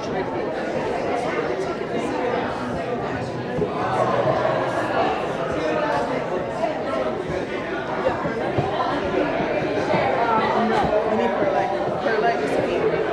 try to be so really take it easy. No, I need perlite. Perlite is pink.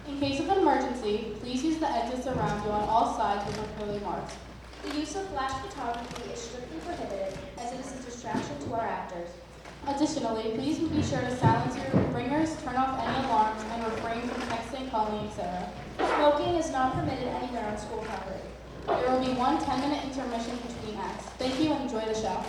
In case of an emergency, please use the exits around you on all sides which are clearly marked. The use of flash photography is strictly prohibited as it is a distraction to our actors. Additionally, please be sure to silence your ringers, turn off any alarms, and refrain from texting, calling, etc. Smoking is not permitted anywhere on school property. There will be one 10-minute intermission between acts. Thank you and enjoy the show.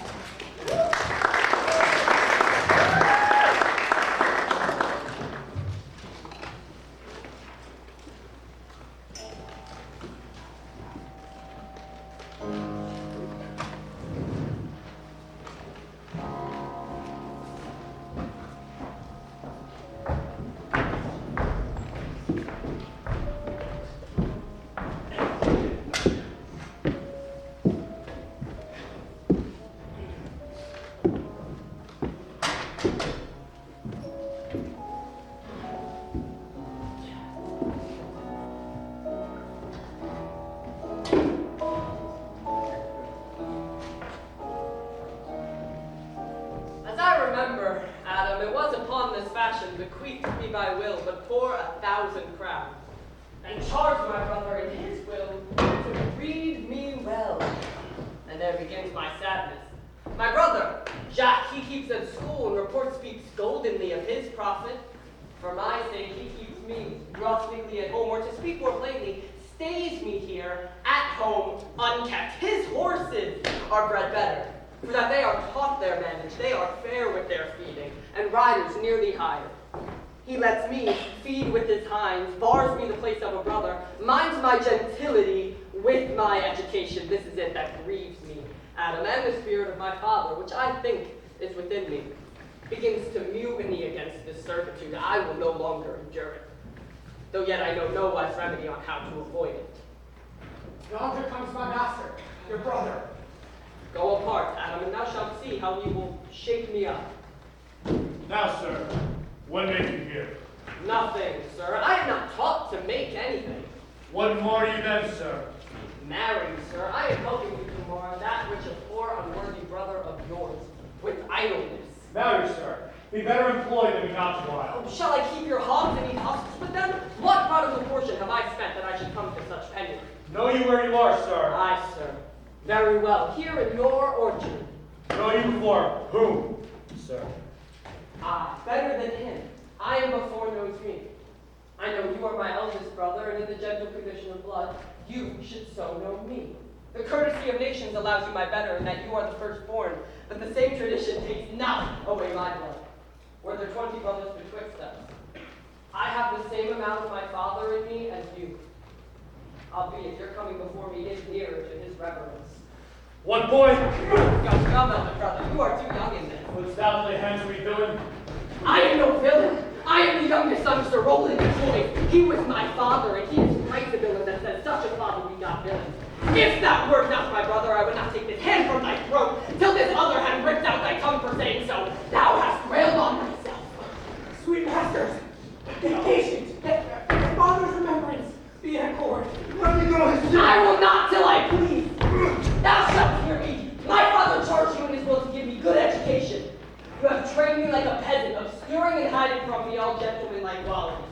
As I remember, Adam, it was upon this fashion, bequeathed to me by will, but for 1,000 crowns, and charged my brother in his will to read me well. And there begins my sadness. My brother, Jacques, he keeps at school, and report speaks goldenly of his profit. For my sake, he keeps me rustically at home, or to speak more plainly, stays me here at home unkept. His horses are bred better, for that they are taught their manage, they are fair with their feeding, and riders nearly hired. He lets me feed with his hinds, bars me the place of a brother, minds my gentility with my education. This is it that grieves me, Adam, and the spirit of my father, which I think is within me, begins to mutiny against this servitude. I will no longer endure it, though yet I know no wise remedy on how to avoid it. Yonder comes my master, your brother. Go apart, Adam, and thou shalt see how he will shake me up. Now, sir, what make you here? Nothing, sir. I am not taught to make anything. What more you then, sir? Marry, sir. I am helping you to mar that which a poor, unworthy brother of yours, with idleness. Marry, sir. Be better employed than be not to while. Oh, shall I keep your hogs and eat husks with them? What prodigal portion have I spent that I should come to such penury? Know you where you are, sir? Aye, sir. Very well. Here in your orchard. Know you before whom, sir? Ah, better than him. I am before knows me. I know you are my eldest brother, and in the gentle condition of blood, you should so know me. The courtesy of nations allows you my better, in that you are the firstborn, but the same tradition takes not away my blood. Were there 20 brothers betwixt us, I have the same amount of my father in me as you. Albeit your coming before me is nearer to his reverence. What boy? Young elder brother, you are too young in this. Wouldst thou lay hands on me, villain? I am no villain. I am the youngest son of Sir Roland de Troyes. He was my father, and he is quite the villain that says such a father we got villains. If thou wert not my brother, I would not take this hand from thy throat, till this other hand ripped out thy tongue for saying so. Thou hast railed on myself. Sweet masters, be patient. Let father's remembrance be in accord. Let me go. I will not till I please. Thou shalt hear me. My father charged you in his will to give me good education. You have trained me like a peasant, obscuring and hiding from me all gentlemanlike qualities.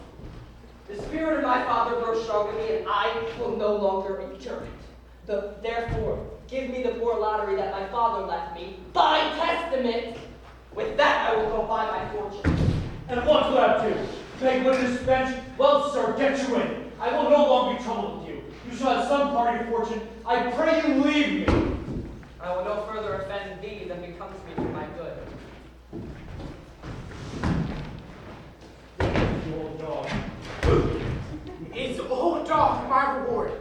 The spirit of my father grows strong in me, and I will no longer endure it. Therefore, give me the poor lottery that my father left me, by testament. With that I will go buy my fortune. And what will I do? Beg witness bench? Well, sir, get you in. I will no longer be troubled with you. You shall have some part of your fortune. I pray you leave me. I will no further offend thee than becomes me for my good. You old dog. Is old dog my reward?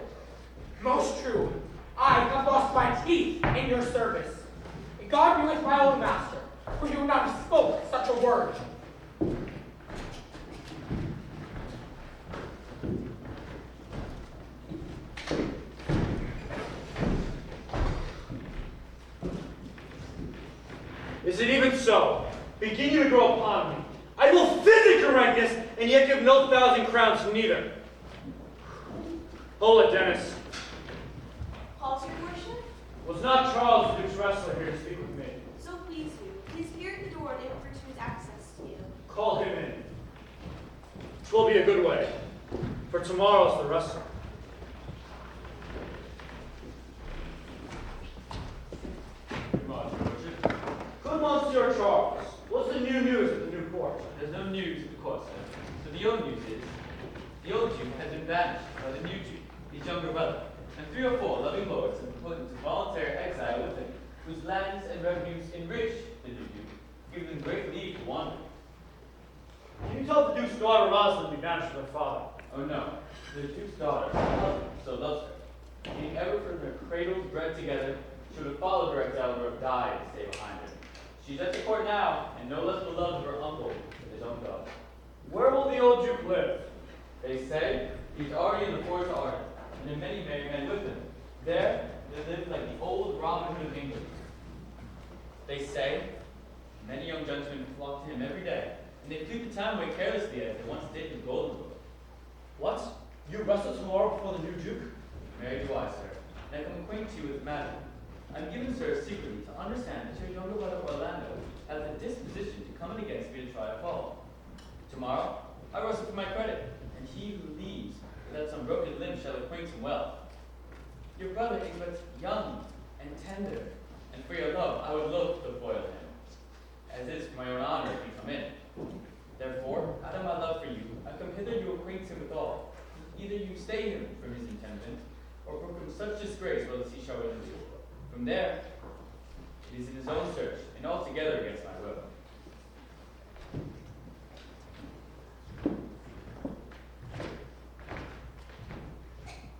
Most true. I have lost my teeth in your service. God be with my old master, for you would not have spoke such a word. Is it even so? Begin you to grow upon me. I will visit your rightness, and yet give no 1,000 crowns neither. Hold it, Dennis. Halt, your worship. Was not Charles the Duke's wrestler here to speak with me? So please you. Please appear at the door and offer to his access to you. Call him in. 'Twill be a good way. for tomorrow's the wrestle. Good Monsieur Charles, what's the new news at the new court? There's no news at the court, sir. So the old news is, the old Duke has been banished by the new Duke, his younger brother, and 3 or 4 loving lords have been put into voluntary exile with him, whose lands and revenues enrich the new Duke, giving them great leave to wander. Can you tell the Duke's daughter Rosalind to be banished from her father? Oh no, the Duke's daughter, so loves her. Being ever from their cradles bred together, she would have followed her exile or have died to stay behind her. She's at the court now, and no less beloved of her uncle than his own daughter. Where will the old Duke live? They say he's already in the forest of Arden, and there are many merry men with him. There, they live like the old Robin Hood of England. They say many young gentlemen flock to him every day, and they fleet the time away carelessly as they once did with Goldenwood. What? You wrestle tomorrow before the new Duke? Marry do I, sir, and I come acquaint you with the matter. I'm given, sir, secretly to understand that your younger brother Orlando has a disposition to come in against me to try to fall. Tomorrow, I wrestle for my credit, and he who leaves without some broken limb shall acquaint him well. Your brother is but young and tender, and for your love I would loath to foil him, as is for my own honor if you come in. Therefore, out of my love for you, I come hither to acquaint him with all. Either you stay him from his intendment, or proclaim such disgrace while he shall within you. From there, it is in his own search, and altogether against my will.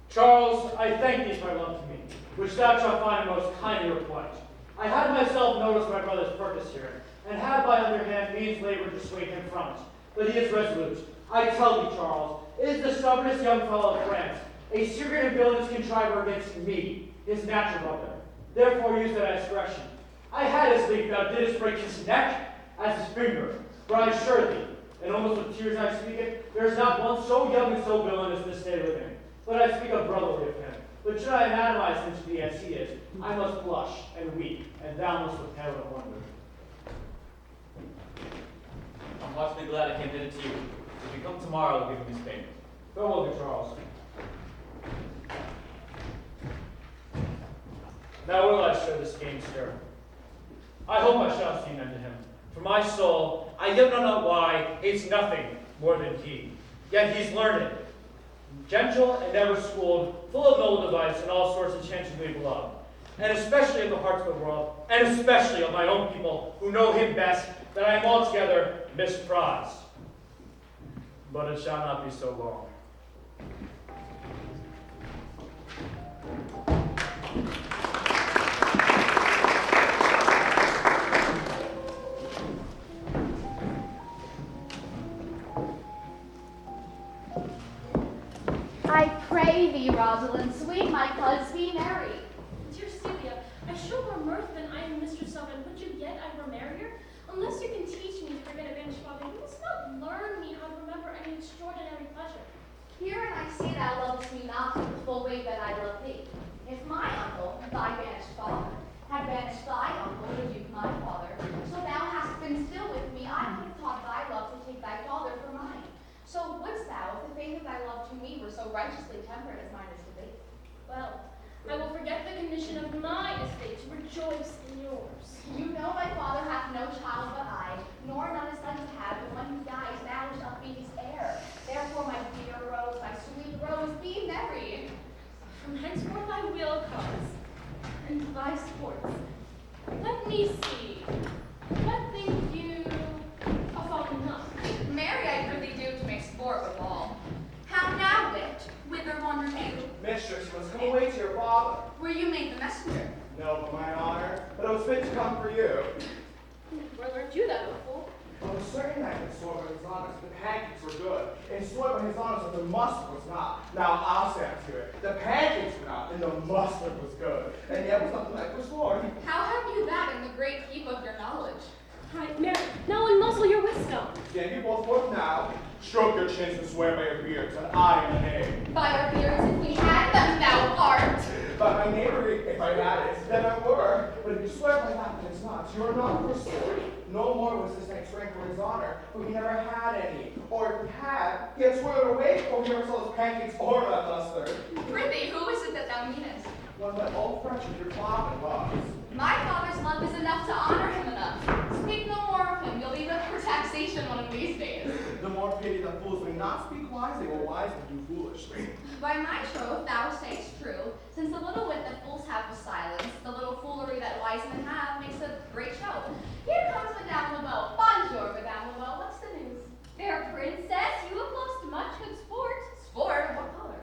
Charles, I thank thee for thy love to me, which thou shalt find most kindly requited. I had myself noticed my brother's purpose here, and have by other hand means labored to dissuade him from it. But he is resolute. I tell thee, Charles, it is the stubbornest young fellow of France, a secret and villainous contriver against me, his natural brother. Therefore use that discretion. I had his leave thou didst break his neck as his finger, for I assure thee, and almost with tears I speak it, there is not one so young and so villainous as this day living. But I speak of brotherly of him. But should I anatomize him to thee as he is, I must blush and weep, and thou must look pale and wonder. I'm heartily glad I came hither to you. If you come tomorrow, I'll give him his payment. Farewell, good Charles. Now will I show this gamester. I hope I shall see an end to him. For my soul, I yet know not why, hates nothing more than he. Yet he's learned, gentle and never schooled, full of noble device and all sorts of enchantingly beloved. And especially of the hearts of the world, and especially of my own people, who know him best, that I am altogether misprized. But it shall not be so long. I pray thee, Rosalind, sweet my cuz, be merry. Dear Celia, I show more mirth than I am mistress of, and would you yet I were merrier? Unless you can teach me to forget a banished father, you must not learn me how to remember any extraordinary pleasure. Herein I see thou lovest me not with the full weight that I love thee. If my uncle, thy banished father, had banished thy uncle, the Duke my father, so thou hast been still with me, I would have taught thy love to take thy father for mine. So wouldst thou, if the faith of thy love to me were so righteously tempered as mine is to thee? Well, I will forget the condition of my estate to rejoice in yours. You know thy father hath no child but I, nor none his son to have, but when he dies, thou shalt be his heir. Therefore, my dear Rose, my sweet Rose, be merry. From henceforth I will cause, and thy sports. Let me see. What think you of falling enough? Marry, I prithee do to make sport withal. How now, wit? Whither wander you? Mistress, you must come away to your father. Were you made the messenger? No, for my honor, but I was fit to come for you. Where learned you that, O fool? On a certain night I swore by his honors the pancakes were good, and swore by his honors that the mustard was not. Now I'll stand to it. The pancakes were not, and the mustard was good. And yet was nothing like was sworn. How have you that in the great heap of your knowledge? Right, Mary, now unmuzzle your wisdom. Stand you both forth now. Stroke your chins and swear by your beards, and I am the name. By our beards, if we had them, thou art. By my neighbory, if I had it, then I were. But if you swear by that, then it's not. You are not for sword. No more was this knight strength for his honor, for he never had any. Or if he had swirled away, for he never saw his pancakes or that mustard. Prithee, who is it that thou meanest? One that old Frenchman your father was. My father's love is enough to honor him enough. Speak no more of him. You'll be whipped for taxation one of these days. The more pity that fools may not speak wisely, or wisely do foolishly. By my troth, thou sayest true, since the little wit that fools have was silence, the little foolery that wise men have makes a great show. Here comes Madame Laveau. Bonjour, Madame Laveau. What's the news? Fair princess, you have lost much good sport. Sport? What color?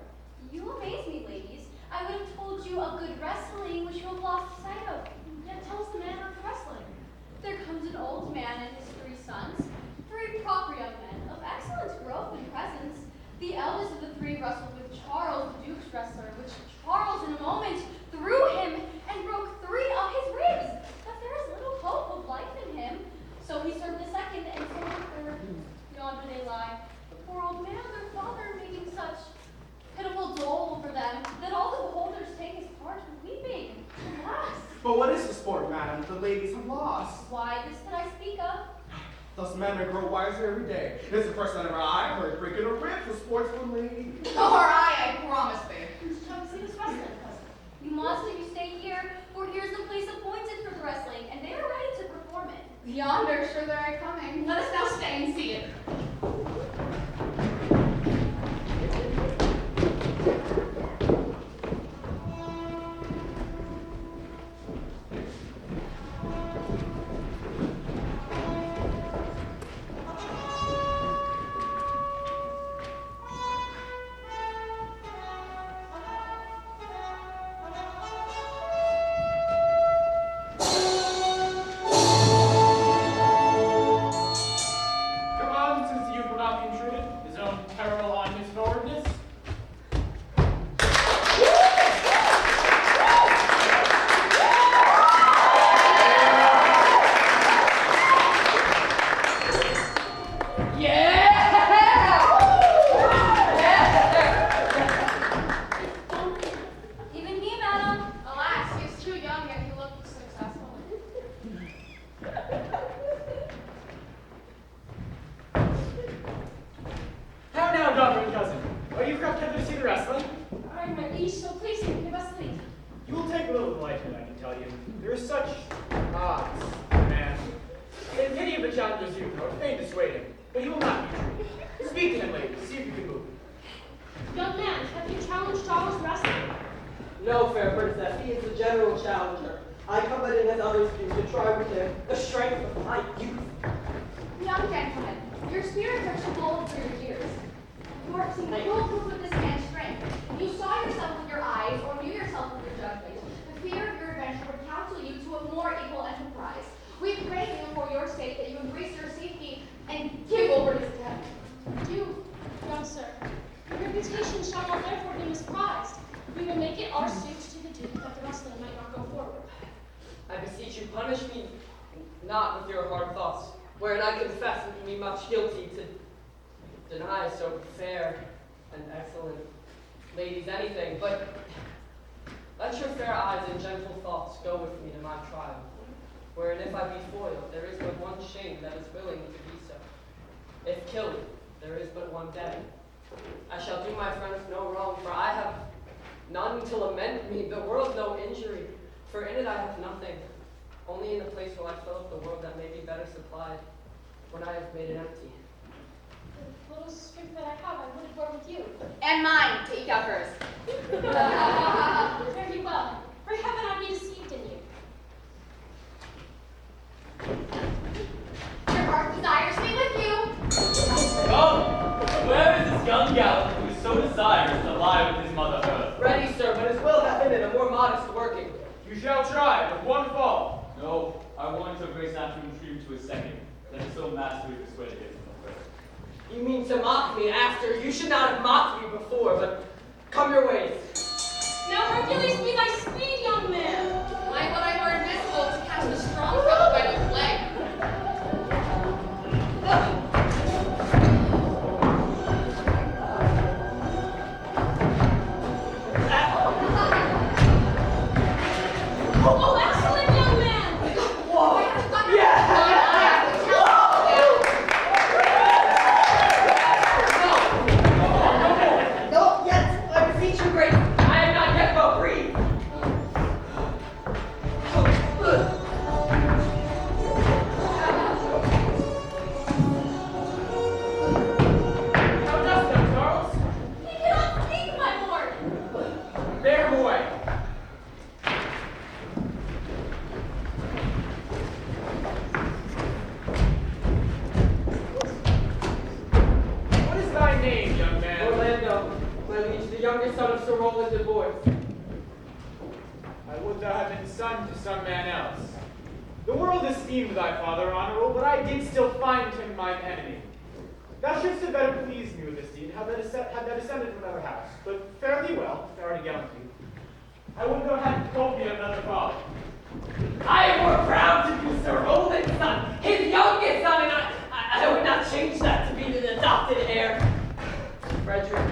You amaze me, ladies. I would have told you of good wrestling, which you have lost sight of. Yet tell us the manner of the wrestling. There comes an old man and his 3 sons, very proper young men, of excellent growth and presence. The eldest of the 3 wrestled with Charles, the Duke's wrestler, which Charles in a moment threw him and broke 3 of his ribs. But there is little hope of life in him. So he served the second and so the third. Yonder they lie. The poor old man, their father, making such pitiful dole over them, that all the beholders take his part weeping. Alas! But what is the sport, madam, the ladies have lost? Why, this that I speak of. Thus men may grow wiser every day. This is the first time ever I heard breaking a rib for sports for ladies. Nor I promise thee. Come see this wrestling, cousin. You must if you stay here, for here's the place appointed for the wrestling, and they are ready to perform it. Yonder, sure they're coming. Let us now stay and see it. Come on, since the youth will not be intruded, his own peril on his forwardness. Even he, madam. Alas, he is too young, yet he looks successful. How now, daughter and cousin? Are you crept hither to see the wrestling? Alright, my liege, so please give us leave. You will take a little delight in it, I can tell you. There is such odds, man. In pity of the challenger's youth, I would fain dissuade him, but he will not be treated. Speak to him, lady. See if you can move. Young man, have you challenged Charles wrestling? No, fair princess, he is the general challenger. I come but in as others do to try with him the strength of my youth. Young gentlemen, your spirits are too bold for your years. You are seeing full proof of this man's strength. If you saw yourself with your eyes or knew yourself with your judgment, the fear of your adventure would counsel you to a more equal enterprise. We pray you for your sake that you embrace your safety and give over his death. You, young sir, your reputation shall not therefore be misprized. We will make it our suit to the Duke that the wrestling might not go forward. I beseech you, punish me not with your hard thoughts, wherein I confess me much guilty to deny so fair and excellent ladies anything, but let your fair eyes and gentle thoughts go with me to my trial, wherein if I be foiled, there is but one shame that is willing to be so. If killed, there is but one dead. I shall do my friends no wrong, for I have none to lament me, the world no injury, for in it I have nothing, only in a place where I fill up the world that may be better supplied, when I have made it empty. The little strength that I have, I would have borne with you. And mine to eke out hers. Fare you well. For heaven I be deceived in you. Your heart desires me with you. Come! Where is this young gallant who is so desirous to lie with his mother earth? Ready, sir, but his will hath in it a more modest working. You shall try, with one fall. No, I want your grace not to entreat him to a second. That is so masterly persuaded him from the first. You mean to mock me after? You should not have mocked me before, but come your ways. Now Hercules be thy speed, young man. Like what I heard visible to catch the strong fellow by the leg. Oh, excellent young man. Whoa! Yeah! youngest son of Sir Rowland de Bois. I would thou had been son to some man else. The world esteemed thy father honorable, but I did still find him mine enemy. Thou shouldst have better pleased me with this deed, had thou descended from another house. But fare thee well, thou art a gallant youth. I would thou hadst told me of another father. I am more proud to be Sir Rowland's son, his youngest son, and I would not change that to be the adopted heir. Frederick.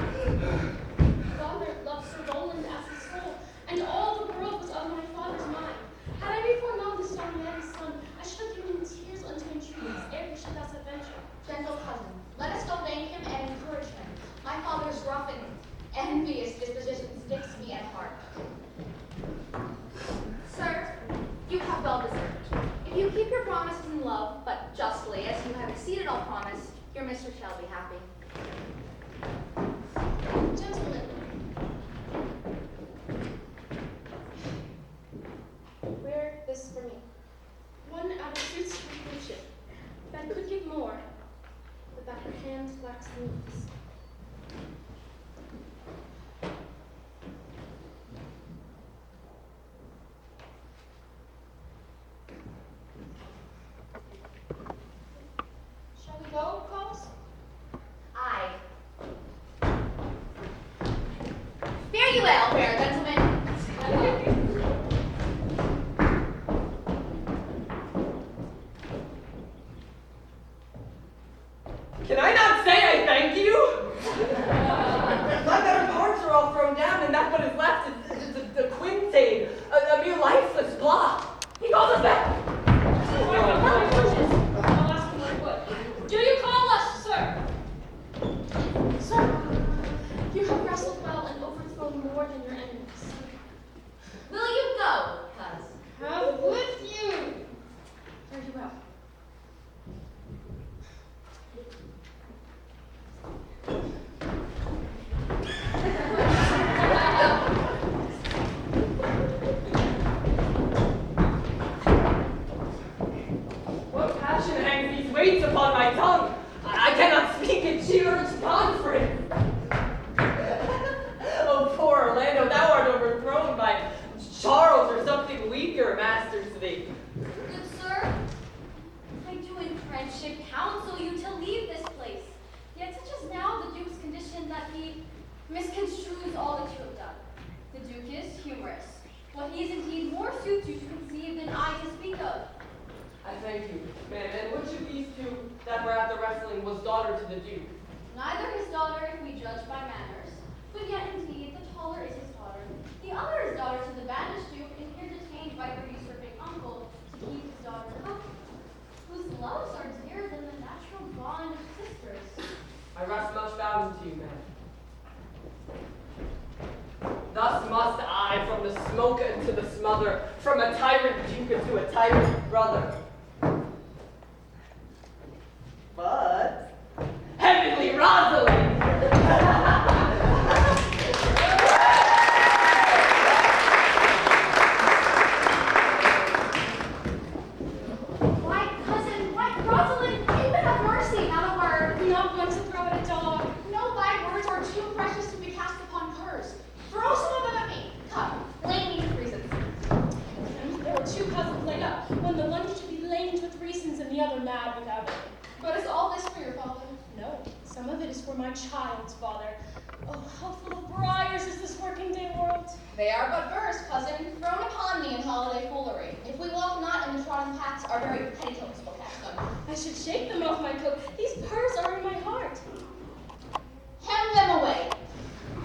Father loved Sir Rowland as his soul, and all the world was of my father's mind. Had I before known this young man's son, I should have given tears unto entreaties ere he should thus adventure. Gentle cousin, let us go thank him and encourage him. My father's rough and envious disposition sticks me at heart. Sir, you have well deserved. If you keep your promises in love, but justly, as you have exceeded all promise, your mistress shall be happy. Gentlemen, wear this for me. One out of suits her friendship, that could give more, but that her hand lacks the means. Shall we go, Pauls? Aye. Fare you well, fair gentlemen. Can I not say I thank you? My better parts are all thrown down, and that what is left is the quintain, a mere lifeless block. He calls us back. I'll ask him what it would. Do you call us, sir? Sir, you have wrestled well and overthrown more than your enemies. Will you go, cuz? Have with you. Fare you well. What passion hangs these weights upon my tongue? I cannot speak in cheer or respond for it. Oh, poor Orlando, thou art overthrown by Charles or something weaker masters thee. Good sir, I do in friendship counsel you to leave this place. Yet such is now the Duke's condition that he misconstrues all that you have done. The Duke is humorous. What he is indeed more suits you to conceive than I to speak of. I thank you, ma'am. And which of these two that were at the wrestling was daughter to the Duke? Neither his daughter if we judge by manners, but yet indeed the taller is his daughter. The other is daughter to the banished Duke, and here detained by her usurping uncle to keep his daughter company, whose loves are dearer than the natural bond of sisters. I rest much bound to you, ma'am. Thus must I, from the smoke into the smother, from a tyrant duke into a tyrant brother. But heavenly Rosalind! Why, cousin, why, Rosalind, you would have mercy, not a word. Not one to throw at a dog. No, thy words are too precious to be cast upon hers. Throw some of them at me. Come, blame me for reasons. And there were two cousins laid up, when the one should be lamed with reasons and the other mad without any. But is all this for your father? No, some of it is for my child's father. Oh, how full of briars is this working day world. They are but burrs, cousin, thrown upon me in holiday foolery. If we walk not in the trodden paths, our very petticoats will catch them. I should shake them off my coat. These purrs are in my heart. Hem them away.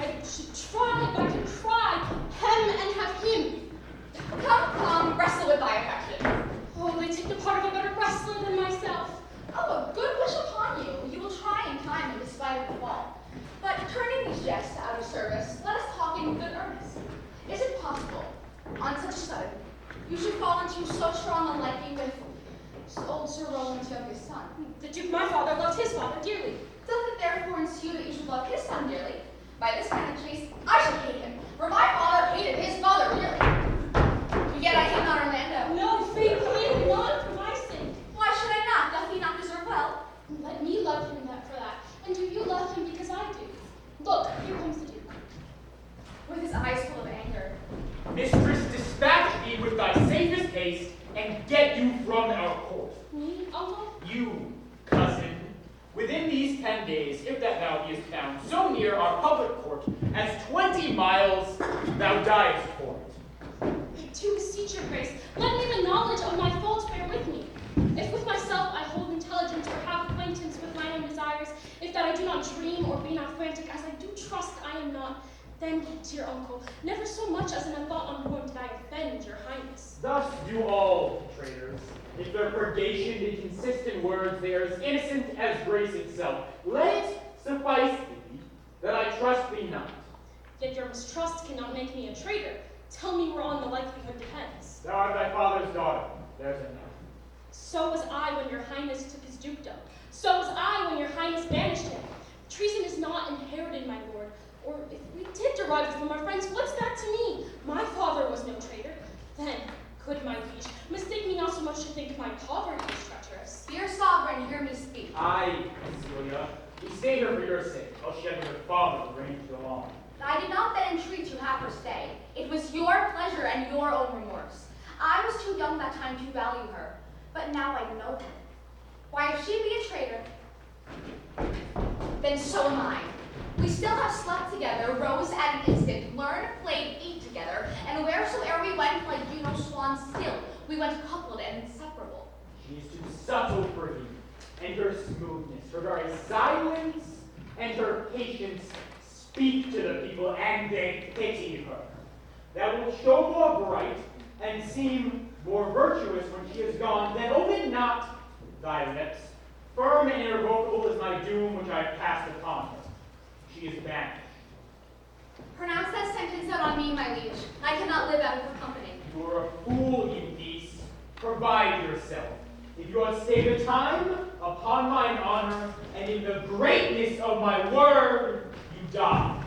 I should try, if I could cry, hem and have him. Come, wrestle with thy affection. Oh, they take the part of a better wrestler than myself. Oh, a good wish upon you. You will try in time in despite of the fall. But turning these jests out of service, let us talk in good earnest. Is it possible, on such a sudden, you should fall into so strong a liking with old Sir Rowland's youngest son? The Duke, my father, loved his father dearly. Does it therefore ensue that you should love his son dearly? By this kind of chase, I should hate him, for my father hated his mother dearly. Yet I hate not Orlando. No, fate him not for my sake. Why should I not? Doth he not deserve well? Let me love him for that. And do you love him because I do? Look, here comes the Duke. near our public court as 20 miles thou diest for it. I do beseech your grace, let me the knowledge of my faults bear with me. If with myself I hold intelligence or have acquaintance with mine own desires, if that I do not dream or be not frantic, as I do trust I am not, then, dear uncle, never so much as in a thought unborn did I offend your highness. Thus do all traitors. If their purgation did consist in words, they are as innocent as grace itself. Let it suffice thee that I trust thee not. Yet your mistrust cannot make me a traitor. Tell me whereon the likelihood depends. Thou art thy father's daughter. There's enough. So was I when your highness took his dukedom. So was I when your highness banished him. Treason is not inherited, my lord. Or if we did derive it from our friends, what's that to me? My father was no traitor. Then, good my liege, mistake me not so much to think my poverty is treacherous. Dear sovereign, hear me speak. Aye, Cecilia. We stay here for your sake, else she had your father arranged to go on. I did not then entreat to have her stay. It was your pleasure and your own remorse. I was too young that time to value her, but now I know her. Why, if she be a traitor, then so am I. We still have slept together, rose at an instant, learned, played, ate together, and wheresoe'er we went, like Juno's swans still, we went coupled and inseparable. She is too subtle for thee, and her smoothness, her very silence, and her patience speak to the people, and they pity her. That will show more bright, and seem more virtuous when she is gone, then open not thy lips. Firm and irrevocable is my doom which I have passed upon her. She is banished. Pronounce that sentence out on me, my liege. I cannot live out of her company. You are a fool, you beast. Provide yourself. If you have stayed the time, upon mine honor, and in the greatness of my word, you die.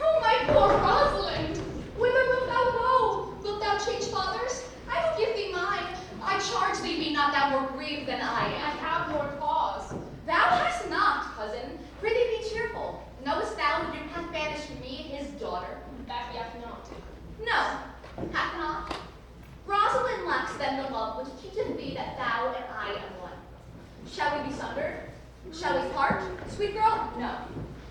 Oh, my poor Rosalind! Whither wilt thou go? Wilt thou change fathers? I will give thee mine. I charge thee, be not thou more grieved than I am. I have more cause. Thou hast not, cousin. Prithee be cheerful. Knowest thou the Duke hath banished me, his daughter? That he hath not. No, hath not. Rosalind lacks then the love which teacheth thee that thou and I am one. Shall we be sundered? Shall we part? Sweet girl, no.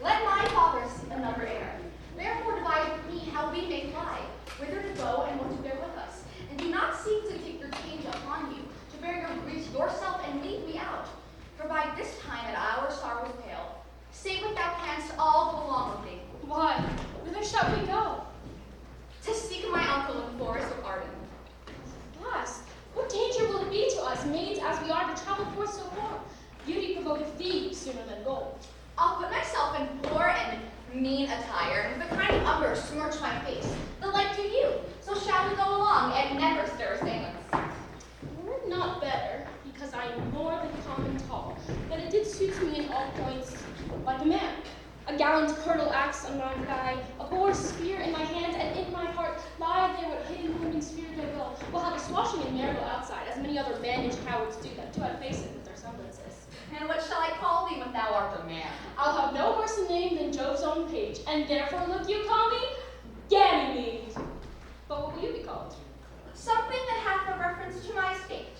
Let my father seek another heir. Therefore divide with me how we may fly, whither to go and what to bear with us. And do not seek to take your change upon you, to bear your griefs yourself and leave me out. For by this time at our sorrows pale, say what thou canst all go along with thee. Why, whither shall we go? To seek my uncle in the forest of Arden. Alas, what danger will it be to us, maids as we are, to travel forth so far? Beauty provoketh thieves sooner than gold. I'll put myself in poor and mean attire, and with a kind of umber smirch my face, the like to you. So shall we go along, and never stir assailants. Were it not better, because I am more than common tall, that it did suit me in all points like a man? A gallant curtal axe on my thigh, a boar spear in my hand, and in my heart lie there what hidden wounding spirit I will have a swashing and marital outside, as many other managed cowards do that do outface it with their semblances. And what shall I call thee when thou art a man? I'll have no worse a name than Jove's own page, and therefore look you call me Ganymede. But what will you be called? Something that hath a reference to my estate.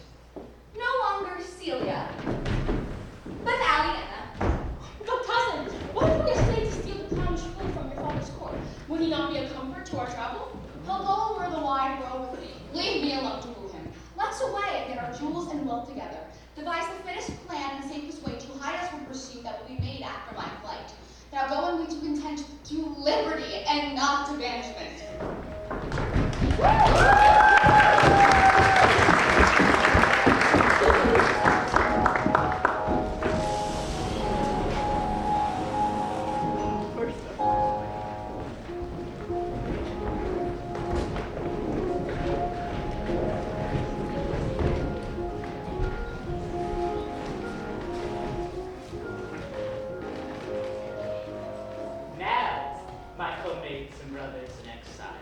No longer Celia, but Aliena. But cousin, what if we essay to steal the crown jewel from your father's court? Would he not be a comfort to our travel? He'll go where the wide road with thee. Leave me alone to woo him. Let's away and get our jewels and wealth together. Devise the fittest plan and safest way to hide us from pursuit that will be made after my flight. Now go and we to contend to liberty and not to banishment. Now, my co-mates and brothers in exile,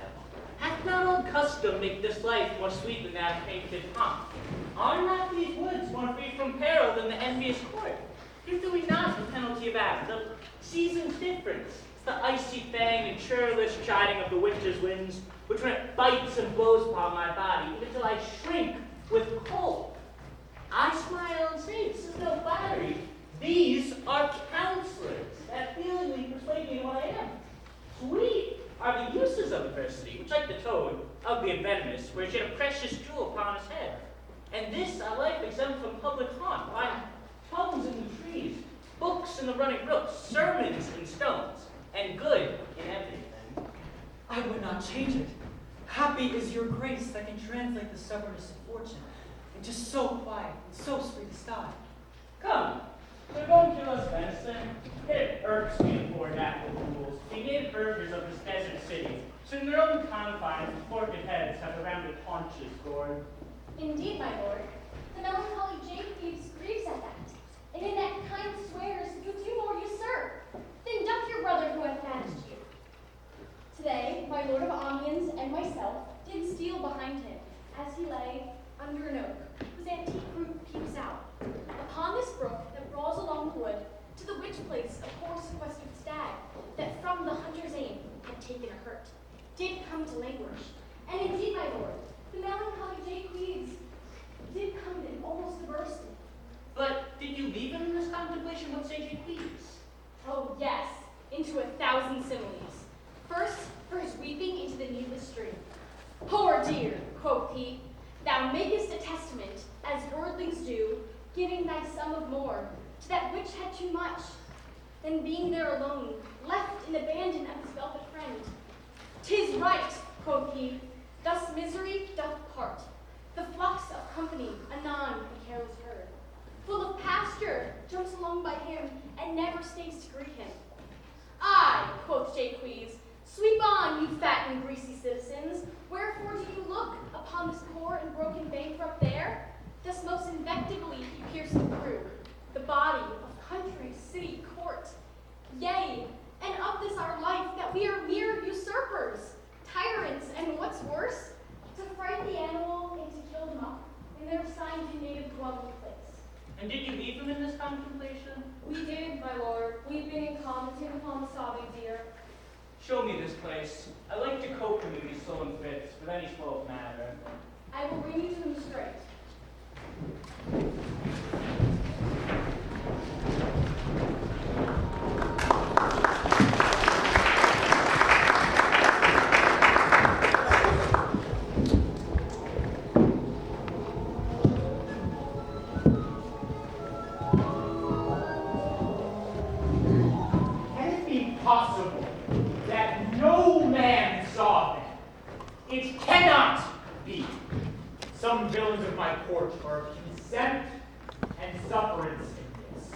hath not old custom make this life more sweet than that painted pomp? Are not these woods more free from peril than the envious court? Yet do we not the penalty of act, the season's difference, the icy fang and churlish chiding of the winter's winds, which when it bites and blows upon my body, even till I shrink with cold. I smile and say, this is no flattery. These are counselors that feelingly persuade me what I am. Sweet are the uses of adversity, which like the toad, ugly and venomous, wears yet a precious jewel upon his head. And this a life exempt from public haunt, find tongues in the trees, books in the running brooks, sermons in stones, and good in everything. I would not change it. Happy is your grace that can translate the stubbornness of fortune into so quiet and so sweet a style. Come, so go and kill us venison. It irks me to poor natural fools, be native burghers of this desert city, so in their own confines with forked heads have the rounded haunches gored. Indeed, my lord, the melancholy Jake grieves at that, and in that kind swears you do more usurp than doth your brother who hath managed you. Today, my lord of Amiens and myself did steal behind him, as he lay under an oak, whose antique roof peeps out, upon this brook that brawls along the wood, to the which place a poor sequestered stag, that from the hunter's aim had taken a hurt, did come to languish. And indeed, my lord, the melancholy Jake did come in almost to bursting. But did you leave him in this contemplation? What say you please? Oh yes, into 1,000 similes. First, for his weeping into the needless stream. Poor dear, quoth he, thou makest a testament, as worldlings do, giving thy sum of more, to that which had too much, than being there alone, left in abandon of his velvet friend. 'Tis right, quoth he, thus misery doth part. The flux of company anon the carols heard. Full of pasture, jumps along by him, and never stays to greet him. Aye, quoth Jaques, sweep on, you fat and greasy citizens. Wherefore do you look upon this poor and broken bankrupt there? Thus most invectively he piercing through the body of country, city, court. Yea, and of this our life, that we are mere usurpers, tyrants, and what's worse, to fright the animal and to kill them up, in their assigned and native dwelling place. And did you leave him in this contemplation? We did, my lord, weeping and commenting upon the sobbing deer. Show me this place. I like to cope him in these sullen fits, with any flow of matter. I will bring you to him straight. Can it be possible that no man saw them? It cannot be. Some villains of my court are of consent and sufferance in this.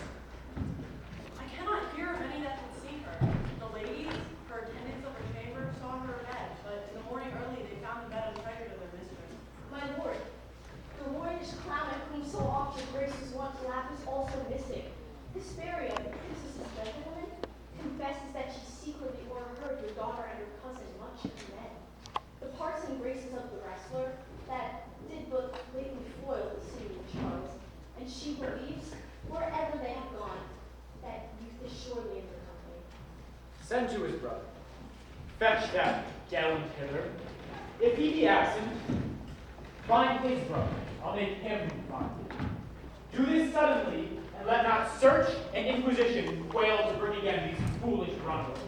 I cannot hear of any that can see her. The ladies, her attendants of her chamber, saw her bed, but in the morning early they found the bed untreasured of their mistress. My lord, the royalish clown at whom so oft your grace was wont to laugh is also missing. This fairy of the princess's gentlewoman confesses that she secretly overheard your daughter and your cousin much commend the parts and graces of the wrestler that did but lately foil the city of Charles, and she believes, wherever they have gone, that youth is surely in their company. Send to his brother. Fetch that gallant hither. If he be absent, find his brother. I'll make him find it. Do this suddenly, and let not search and inquisition quail to bring again these foolish runaways.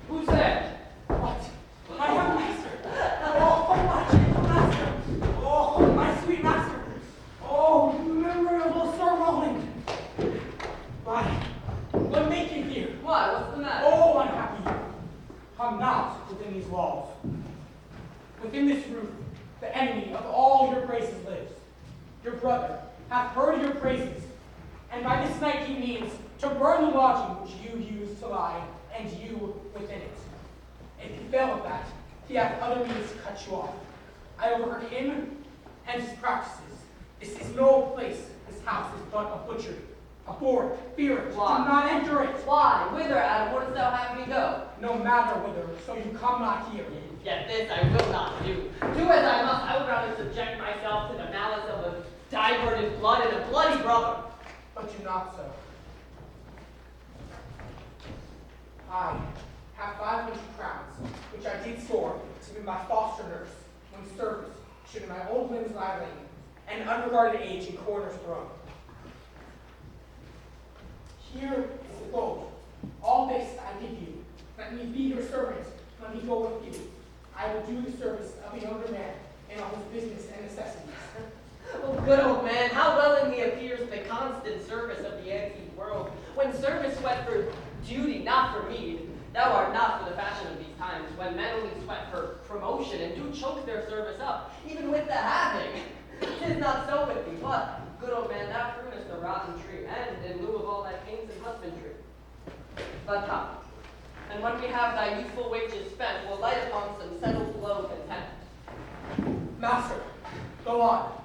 Who's that? What? My young master! Oh, my gentle master! Oh, my sweet master! Oh, memorable Sir Roland! Why, what make you here? Why, what's the matter? Oh, unhappy you! Come not within these walls. Within this roof, the enemy of all your graces lives. Your brother hath heard your praises, and by this night he means to burn the lodging which you used to lie, and you within it. If he fail of that, he hath other means to cut you off. I overheard him and his practices. This is no place. This house is but a butchery. Abhor, fear it, Why? do not enter it. Why? Whither, Adam, wouldst thou have me go? No matter whither, so you come not here. Yet this I will not do. Do as I must, I would rather subject myself to the malice of a diverted blood and a bloody brother. But do not so. I have 500 crowns, which I did store to be my foster nurse when service should in my old limbs lie lame, and unregarded age in corners thrown. Here is the gold. All this I give you. Let me be your servant. Let me go with you. I will do the service of a younger man in all his business and necessities. Oh, good old man, how well in me appears the constant service of the antique world. When service sweat for duty, not for meed, thou art not for the fashion of these times, when men only sweat for promotion and do choke their service up, even with the having. 'Tis not so with thee, but, good old man, thou prunest the rotten tree, and in lieu of all thy pains and husbandry. But come, and when we have thy youthful wages spent, we'll light upon some settled low content. Master, go on,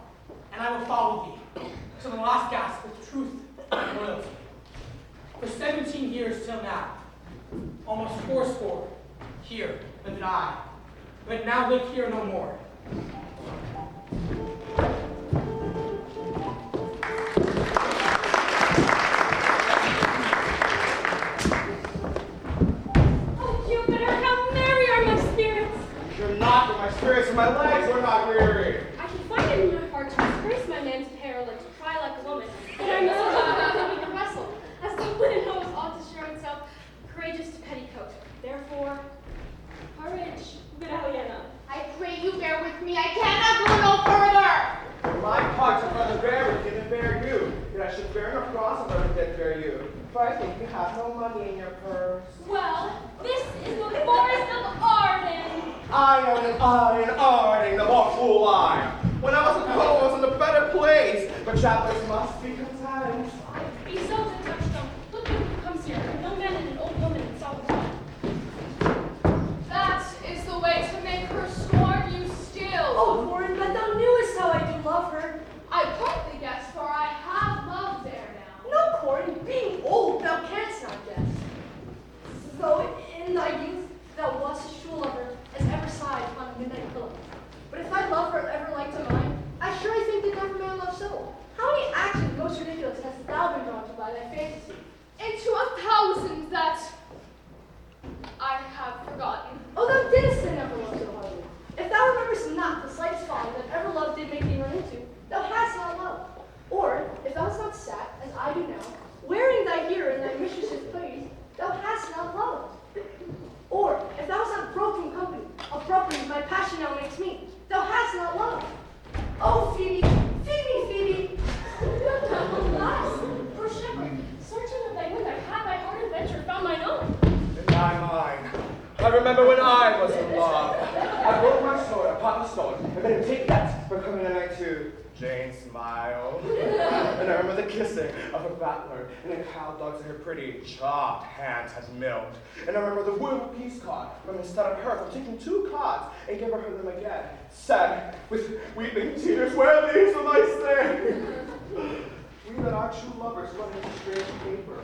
and I will follow thee to the last gasp with truth and loyalty. For 17 years till now, almost fourscore, here lived I, but now live here no more. Oh, Jupiter, how merry are my spirits! You're not, but my spirits and my legs were not weary. I can find it in my heart to disgrace my man's apparel and to cry like a woman, but I know how to wrestle, as the woman knows ought to show itself courageous to petticoat. Therefore, courage, Viridiana. I pray you bear with me. I cannot go no further. For my part, I'd rather bear with you than bear you. Yet I should bear no cross if I would then bear you. For I think you have no money in your purse. Well, this is the forest of Arden. I am an Arden, the more fool I am. When I was at home, I was in a better place. But travelers must be content. I'd be so to touchstone. Look who comes here, a young man and an old woman in solemn talk. That is the way to make her scorn you still. Oh, Warren, but thou knewest how I do love her. I partly guess, for I have loved ere now. No, Corin, being old, thou canst not guess. Though in thy youth thou wast as true lover as ever sighed upon a midnight pillow. But if thy love were ever like to mine, I surely think that never man loved so. How many actions most ridiculous hast thou been drawn to by thy fantasy? Into 1,000 that I have forgotten. Oh, thou didst then never love so hardly. If thou rememberest not the slightest folly that ever love did make thee run into, thou hast not loved. Or, if thou hast not sat, as I do now, wearing thy hero in thy mistress's praise, thou hast not loved. Or, if thou hast not broken company, abruptly as my passion now makes me, thou hast not loved. Oh, Phoebe, Phoebe, Phoebe! Alas, poor shepherd, searching of thy wind, I had by hard adventure found mine own. And I mine. I remember when I was in love. I broke my sword upon the stone, and made him take that for coming the night to Jane Smile. And I remember the kissing of a battler and the cow dogs that her pretty chopped hands had milked. And I remember the wooden peace card when instead of her from taking 2 cards and gave her them again, said with weeping tears, "Where these will I stay?" We that are true lovers run into strange paper.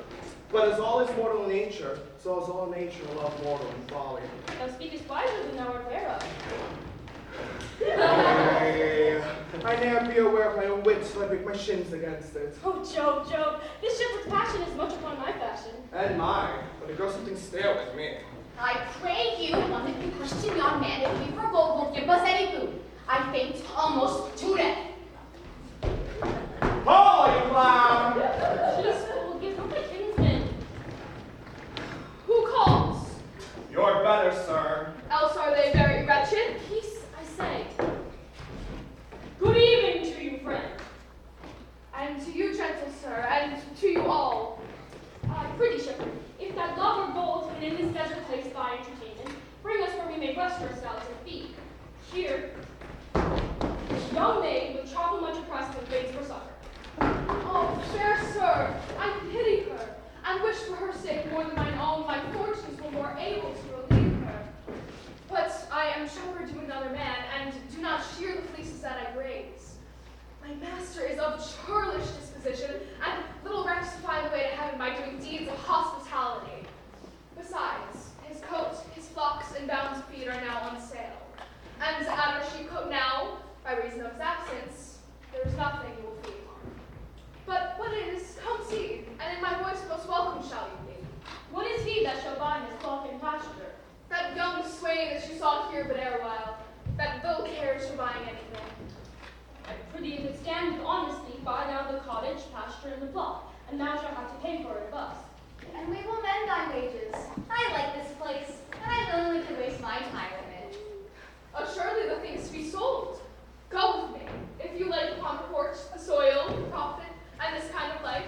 But as all is mortal nature, so is all nature love mortal and folly. Thou speakest wiser than thou art aware of. Nay, I ne'er be aware of my own wit till I break my shins against it. Oh, Job, Job, this shepherd's passion is much upon my fashion. And mine, but it grows something stale with me. I pray you, one of you Christian young man, if we for gold will give us any food. I faint almost to death. Ho, you clown! Peaceful, give up my kinsman. Who calls? You're better, sir. Else are they very wretched? Peace, I say. Good evening to you, friend. And to you, gentle sir, and to you all. Pretty shepherd, if that love or gold and in this desert place thy entertainment, bring us where we may rest ourselves and feed. Here, young maid with travel much oppressed and begs for succor. Oh, fair sir, I pity her, and wish for her sake more than mine own, my fortunes were more able to relieve her. But I am shepherd to another man, and do not shear the fleeces that I graze. My master is of churlish disposition, and little recks to find absence, there is nothing you will feed. But what is, come see, and in my voice most welcome shall you be. What is he that shall buy his flock and pasture? That young swain that you saw here but ere while, that little cares for buying anything. I prithee, if it stand with honesty, buy thou the cottage, pasture, and the flock, and thou shalt have to pay for it of us. And we will mend thy wages. I like this place, and I willingly could waste my time in it. Oh, surely the things to be sold. Go with me, if you like upon the porch, the soil, the profit, and this kind of life.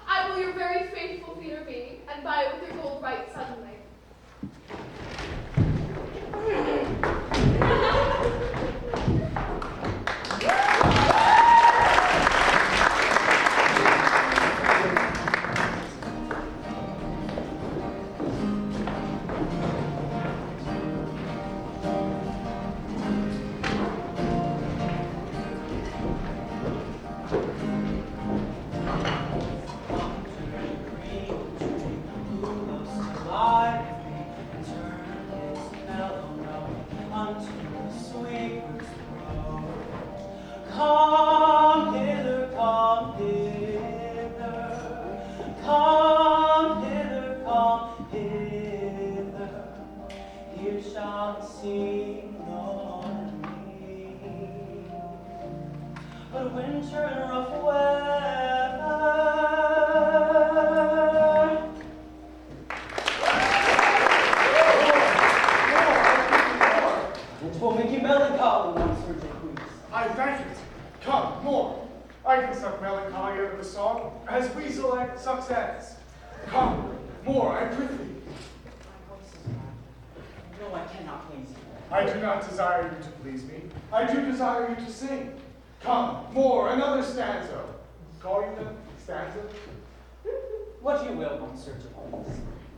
I will your very faithful feeder be, and buy it with your gold right suddenly.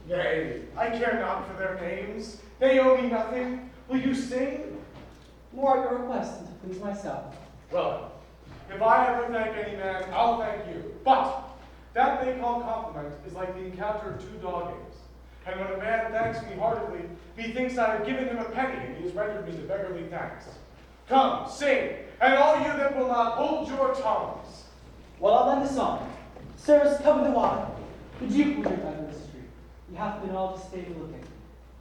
Nay, I care not for their names. They owe me nothing. Will you sing? More at your request than to please myself. Well, if I ever thank any man, I'll thank you. But that they call compliment is like the encounter of two dog eggs. And when a man thanks me heartily, he thinks I have given him a penny, and he has rendered me the beggarly thanks. Come, sing, and all you that will not, hold your tongues. Well, I'll lend a song. Sirs, come the while. The Duke will drink under the street. He hath been all this day looking.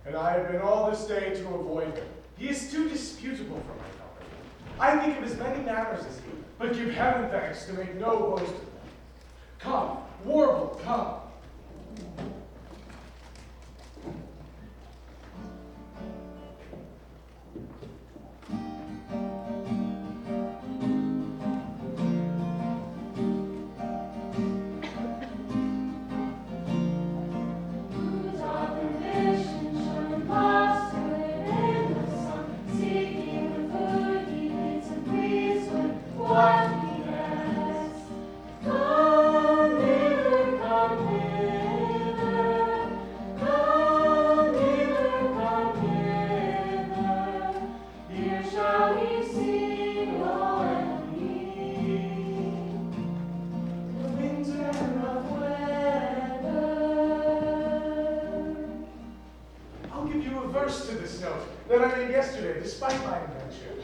And I have been all this day to avoid him. He is too disputable for my company. I think of as many manners as he, but give heaven thanks to make no boast of them. Come, warble, come.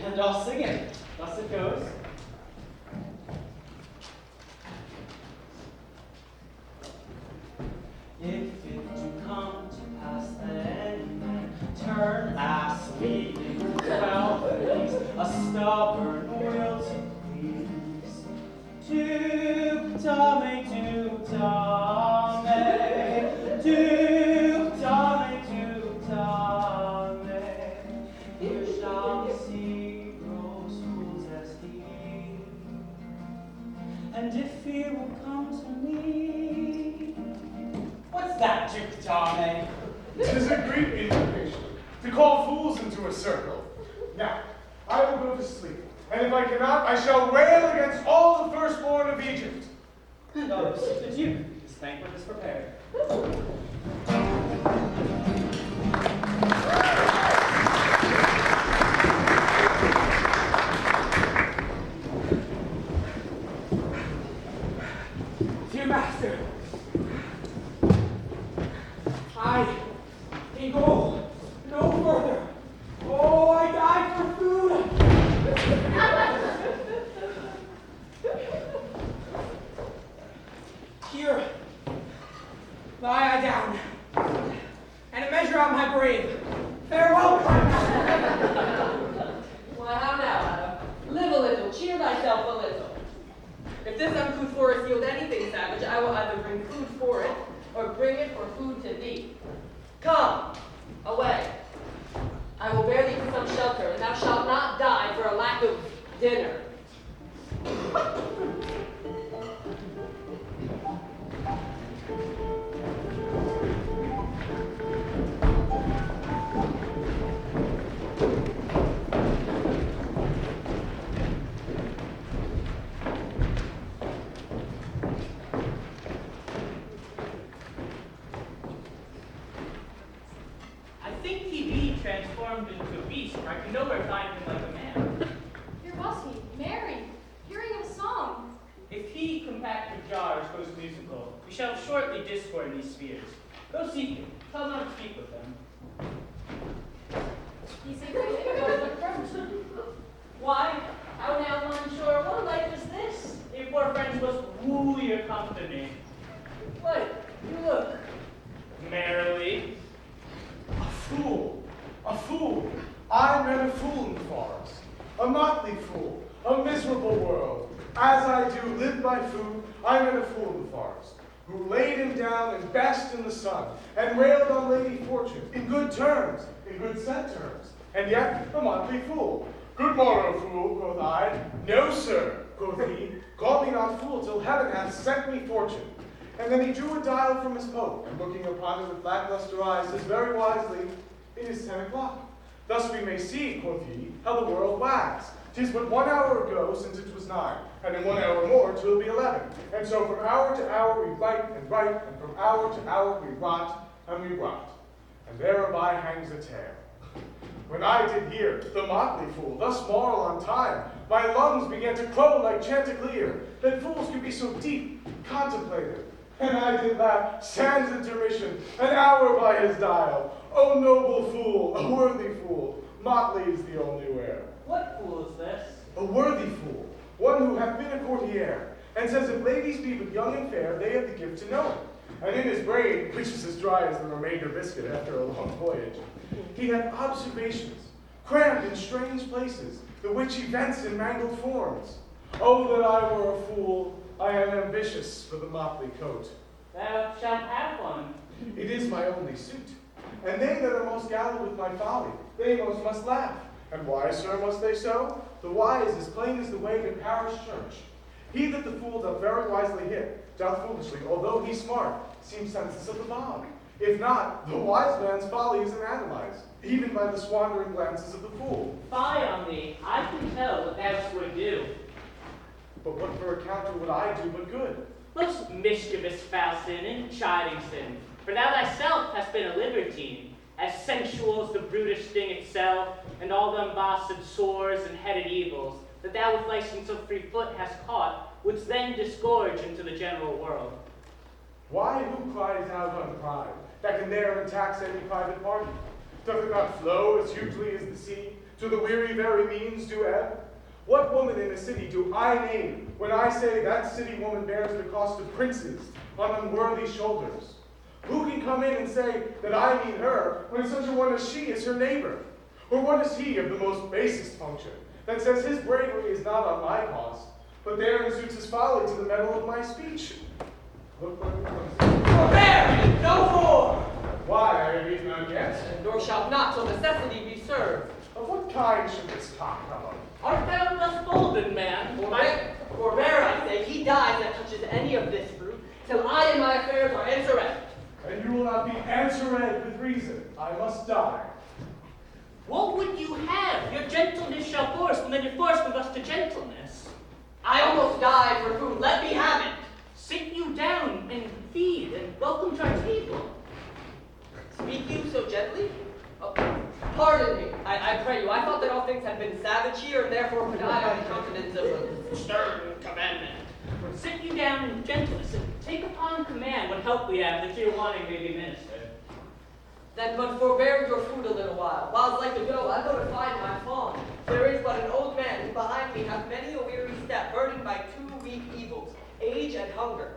And I'll sing it. Thus it goes. If it do come to pass that any man turn ass leading to Calvary's, a stubborn will to please. Duke Tame, Duke Tame, Duke Tame, Duke Tame, here shall see gross fools as he. And if he will come to me, what's that, Duke Tame? It is a great invitation to call fools into a circle. Now, I will go to sleep, and if I cannot, I shall rail against all the firstborn of Egypt. And others, the Duke, this banquet is prepared. Dear master, I can go no further. Oh, I die for food. myself a little. If this uncouth forest yield anything savage, I will either bring food for it, or bring it for food to thee. Come, away. I will bear thee to some shelter, and thou shalt not die for a lack of dinner. I think he be transformed into a beast, for I can nowhere find him like a man. Here was he, merry, hearing of a song. If he, compact of jars, goes musical, we shall shortly discord in these spheres. Go seek him. Tell not to speak with them. He say great thing about the French. Why, out now on shore, what life is this? If poor friends must woo your company. What? You look merrily. A fool. A fool. I met a fool in the forest. A motley fool. A miserable world. As I do live by food, I met a fool in the forest, who laid him down and basked in the sun, and railed on Lady Fortune, in good terms, in good set terms, and yet a motley fool. Good morrow, fool, quoth I. No, sir, quoth he, call me not fool till heaven hath sent me fortune. And then he drew a dial from his poke, and looking upon it with lackluster eyes, says very wisely, it is 10 o'clock. Thus we may see, quoth he, how the world wags. 'Tis but 1 hour ago since it was 9, and in 1 hour more 'twill be 11. And so from hour to hour we write and write, and from hour to hour we rot and we rot. And thereby hangs a tale. When I did hear the motley fool thus moral on time, my lungs began to crow like chanticleer, that fools could be so deep, contemplative. And I did laugh, sans intermission, an hour by his dial. O noble fool, a worthy fool, motley is the only wear. What fool is this? A worthy fool, one who hath been a courtier, and says if ladies be but young and fair, they have the gift to know him. And in his brain, which is as dry as the remainder biscuit after a long voyage, he hath observations, crammed in strange places, the which he vents in mangled forms. Oh, that I were a fool, I am ambitious for the motley coat. Thou shalt have one. It is my only suit. And they that are most gallant with my folly, they most must laugh. And why, sir, must they so? The why is as plain as the way to parish church. He that the fool doth very wisely hit, doth foolishly, although he smart, seem senseless of the bog. If not, the wise man's folly is anatomized, even by the swandering glances of the fool. Fie on thee, I can tell what thou would do. But what for a counter would I do but good? Most mischievous foul sin and chiding sin, for thou thyself hast been a libertine, as sensual as the brutish thing itself, and all the embossed sores and headed evils, that thou with license of free foot hast caught, wouldst then disgorge into the general world. Why, who cries out on pride, that can dare and tax any private party? Doth it not flow as hugely as the sea, to the weary very means do ebb? What woman in a city do I name, when I say that city woman bears the cost of princes on unworthy shoulders? Who can come in and say that I mean her, when such a one as she is her neighbor? Or what is he of the most basest function, that says his bravery is not on my cost, but therein suits his folly to the metal of my speech? Look what it comes. Forbear, no more! Why, I read none yet. Nor shalt not till necessity be served. Of what kind should this talk come of? Art thou thus bolden, man? Forbear, I say, he dies that touches any of this fruit, till I and my affairs are answered. And you will not be answered with reason. I must die. What would you have? Your gentleness shall force, and then your force with us to gentleness. I almost die for food. Let me have it. Sit you down and feed, and welcome to our table. Speak you so gently? Oh, pardon me, I pray you. I thought that all things had been savage here, and therefore could I on the countenance of a stern commandment. Sit you down in gentleness, and take upon command what help we have that your wanting may be ministered. Then but forbear your food a little while. Whiles like to go, I go to find my fawn. There is but an old man who behind me hath many a weary step, burdened by 2 weak evils, age and hunger.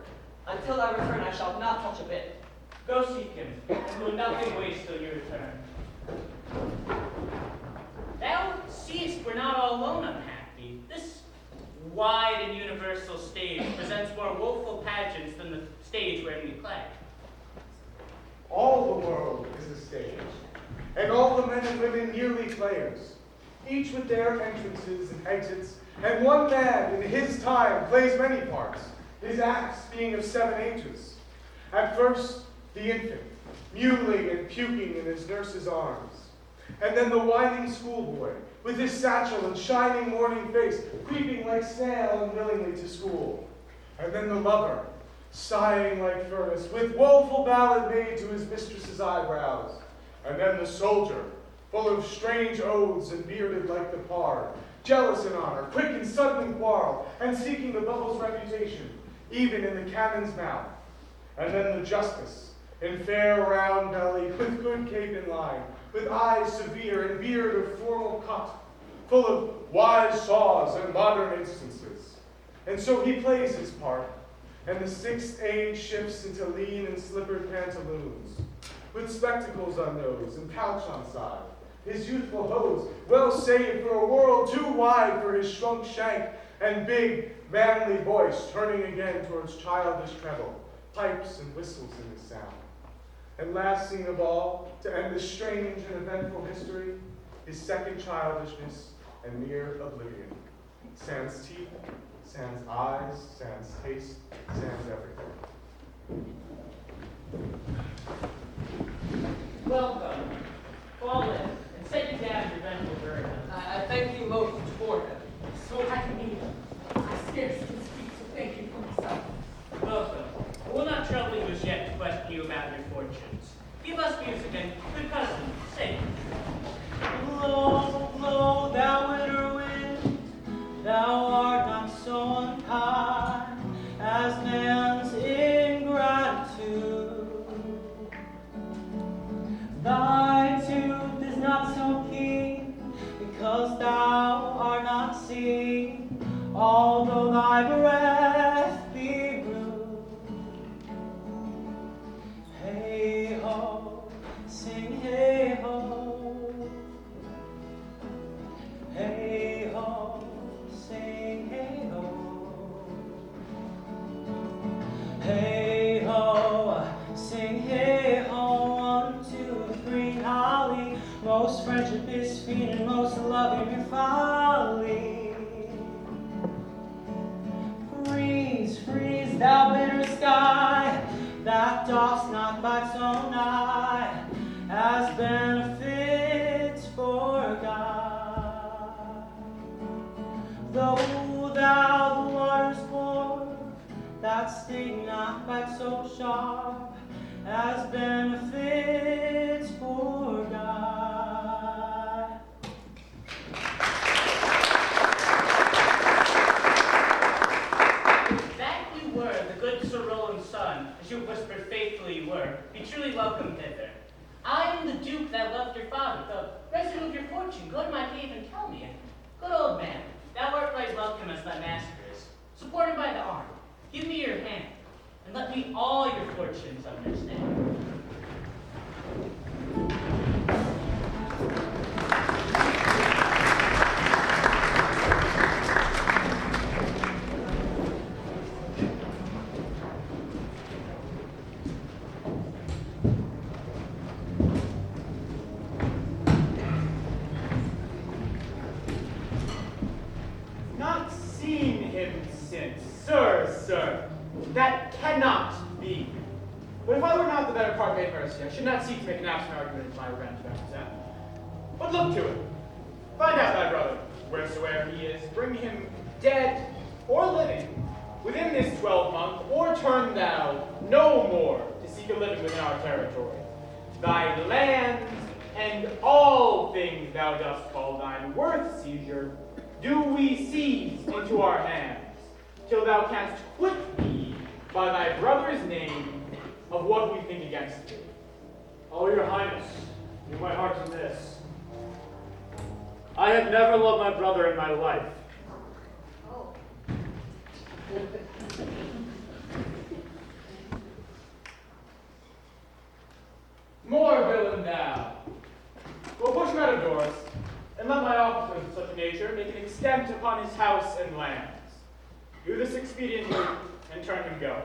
Until I return, I shall not touch a bit. Go seek him, and will nothing waste till you return. Thou seest we're not all alone unhappy. This The wide and universal stage presents more woeful pageants than the stage wherein we play. All the world is a stage, and all the men and women merely players, each with their entrances and exits, and one man in his time plays many parts, his acts being of 7 ages. At first, the infant, mewling and puking in his nurse's arms, and then the whining schoolboy, with his satchel and shining morning face, creeping like snail unwillingly to school, and then the lover, sighing like furnace, with woeful ballad made to his mistress's eyebrows, and then the soldier, full of strange oaths and bearded like the pard, jealous in honor, quick and sudden in quarrel, and seeking the bubble's reputation, even in the cannon's mouth, and then the justice, in fair round belly, with good cape in line, with eyes severe and beard of formal cut, full of wise saws and modern instances. And so he plays his part, and the 6th age shifts into lean and slippered pantaloons, with spectacles on nose and pouch on side, his youthful hose well saved for a world too wide for his shrunk shank and big, manly voice turning again towards childish treble, pipes and whistles in his sound. And last scene of all, to end this strange and eventful history, his second childishness and mere oblivion. Sans teeth, sans eyes, sans taste, sans everything. Welcome. Fall in and set you down your vengeful burden. I thank you most for him. So happy to meet you. I scarce can speak, so thank you for myself. Welcome. I will not trouble you as yet to question you about your fortunes. Give us music and, good cousin, sing. Blow, blow, thou winter wind, thou art not so unkind as man's ingratitude. Thy tooth is not so keen, because thou art not seen, although thy breath be rude. Hey ho, sing hey ho. Hey ho, sing hey ho. Hey ho, sing hey ho. 1, 2, 3, holly. Most friendship is sweet and most loving your folly. Freeze, freeze, thou bitter sky, that dost not bite so nigh, as benefits for God. Though thou the waters pour, that sting not back so sharp, as benefits for God. That you were, the good Sir Roland's son, as you whispered faithfully you were, be truly welcome hither. I am the Duke that loved your father, the resident of your fortune. Go to my cave and tell me. Good old man, thou art right welcome as thy master is. Support him by the arm. Give me your hand, and let me all your fortunes understand. Not seen him since. Sir, that cannot be. But if I were not the better part made mercy, I should not seek to make an absent argument in my revenge represent. But look to it. Find out thy brother, wheresoever he is, bring him dead or living within this 12-month, or turn thou no more to seek a living within our territory. Thy lands and all things thou dost call thine worth seizure, do we seize into our hands, till thou canst quit thee by thy brother's name of what we think against thee. Oh, your highness, do my heart in this. I have never loved my brother in my life. Oh. More villain thou. Well, push him out of doors, and let my officers of such a nature make an extent upon his house and lands. Do this expediently and turn and go.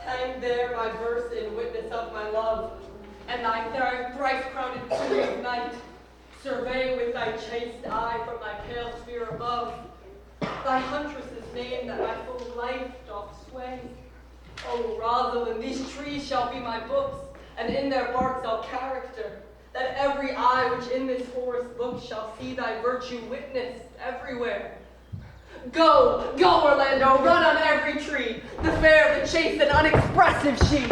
Hang there my verse in witness of my love, and thy thrice-crowded tomb of night. Survey with thy chaste eye from thy pale sphere above thy huntress's name that my full life doth sway. O Rosalind, these trees shall be my books, and in their barks all character, that every eye which in this forest looks shall see thy virtue witnessed everywhere. Go, go, Orlando, run on every tree, the fair, the chaste, and unexpressive she.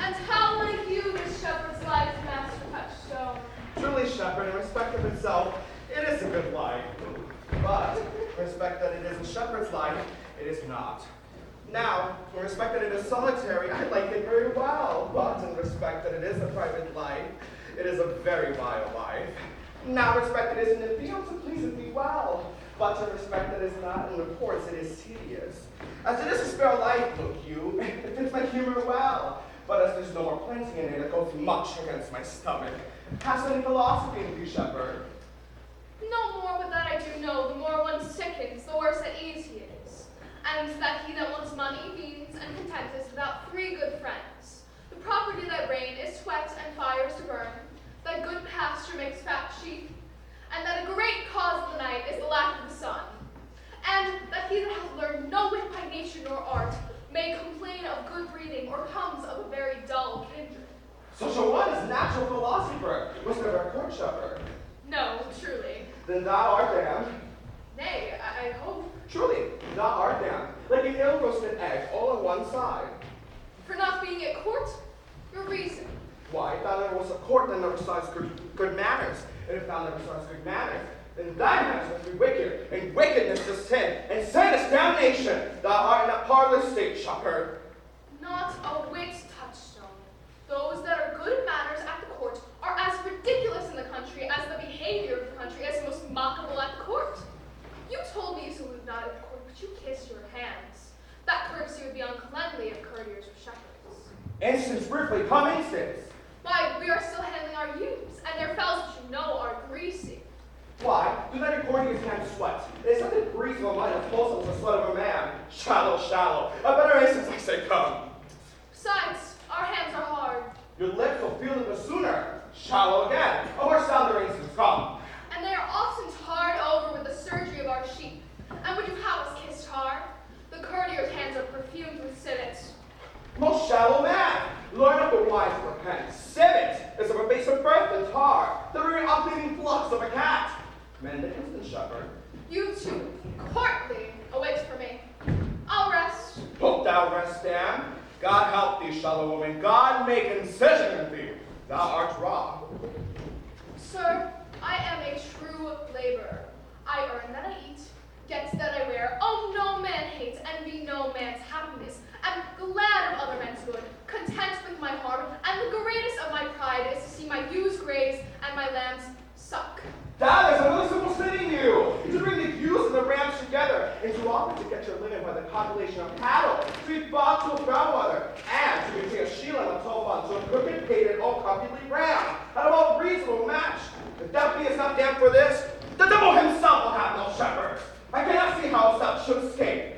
And how like you this shepherd's life, Master Touchstone? Truly, shepherd, in respect of itself, it is a good life. But in respect that it is a shepherd's life, it is not. Now, in respect that it is solitary, I like it very well. But in respect that it is a private life, it is a very vile life. Now, in respect that it is in the fields, it pleases me well. But in respect that it is not in the ports, it is tedious. As it is a spare life, look you, it fits my humor well. But as there's no more plenty in it, it goes much against my stomach. Hast any philosophy in thee, shepherd? No more but that I do know, the more one sickens, the worse at ease he is. And that he that wants money beans and content is without three good friends. The property that rain is sweat and fires to burn, that good pasture makes fat sheep, and that a great cause of the night is the lack of the sun. And that he that hath learned no wit by nature nor art may complain of good breeding or comes of a very dull kindred. Such a one is natural philosopher, was never a court shepherd. No, truly. Then thou art damned. Nay, I hope. Truly, thou art damned, like an ill-roasted egg, all on one side. For not being at court, your reason. Why, if thou never was a court, then never saws good manners. And if thou never saws good manners, then thy manners must be wicked, and wickedness is sin, and sin is damnation. Thou art in a parlous state, shepherd. Not a whit, Touchstone. Those that are good manners at the court are as ridiculous in the country as the behavior of the country is most mockable at the court. You told me you salute not at the court, but you kiss your hands. That courtesy would be uncleanly if courtiers were shepherds. Instance briefly, come instance. Why, we are still handling our ewes, and their fells, which you know, are greasy. Why, do not your courtiers hands sweat? It is not the grease of a mind as wholesome as the sweat of a man. Shallow, shallow. A better instance, I say, come. Besides, our hands are hard. Your lips will feel it the sooner. Shallow again. A more sounder instance, come. And they are often tarred over with the surgery of our sheep. And would you have us kiss tar? The courtier's hands are perfumed with civet. Most shallow man, learn of the wise repent. Civet is of a baser breath than tar, the very unbleeding flux of a cat. Mend the instant, shepherd. You too, courtly, await for me. I'll rest. Wilt thou rest, damn? God help thee, shallow woman. God make incision in thee. Thou art raw. Sir, I am a true laborer. I earn that I eat, get that I wear. Oh, no man hates, envy no man's happiness. Am glad of other men's good, content with my heart, and the greatest of my pride is to see my ewes graze and my lambs suck. Thou is another simple sin in you, to bring the ewes and the rams together, and to offer to get your linen by the copulation of cattle, to be bought to a bellwether, and to between a sheila and a 12 to a crooked pated, all copulate ram, at a well reasonable match. If thou beest not damned for this, the devil himself will have no shepherd. I cannot see how thou should escape.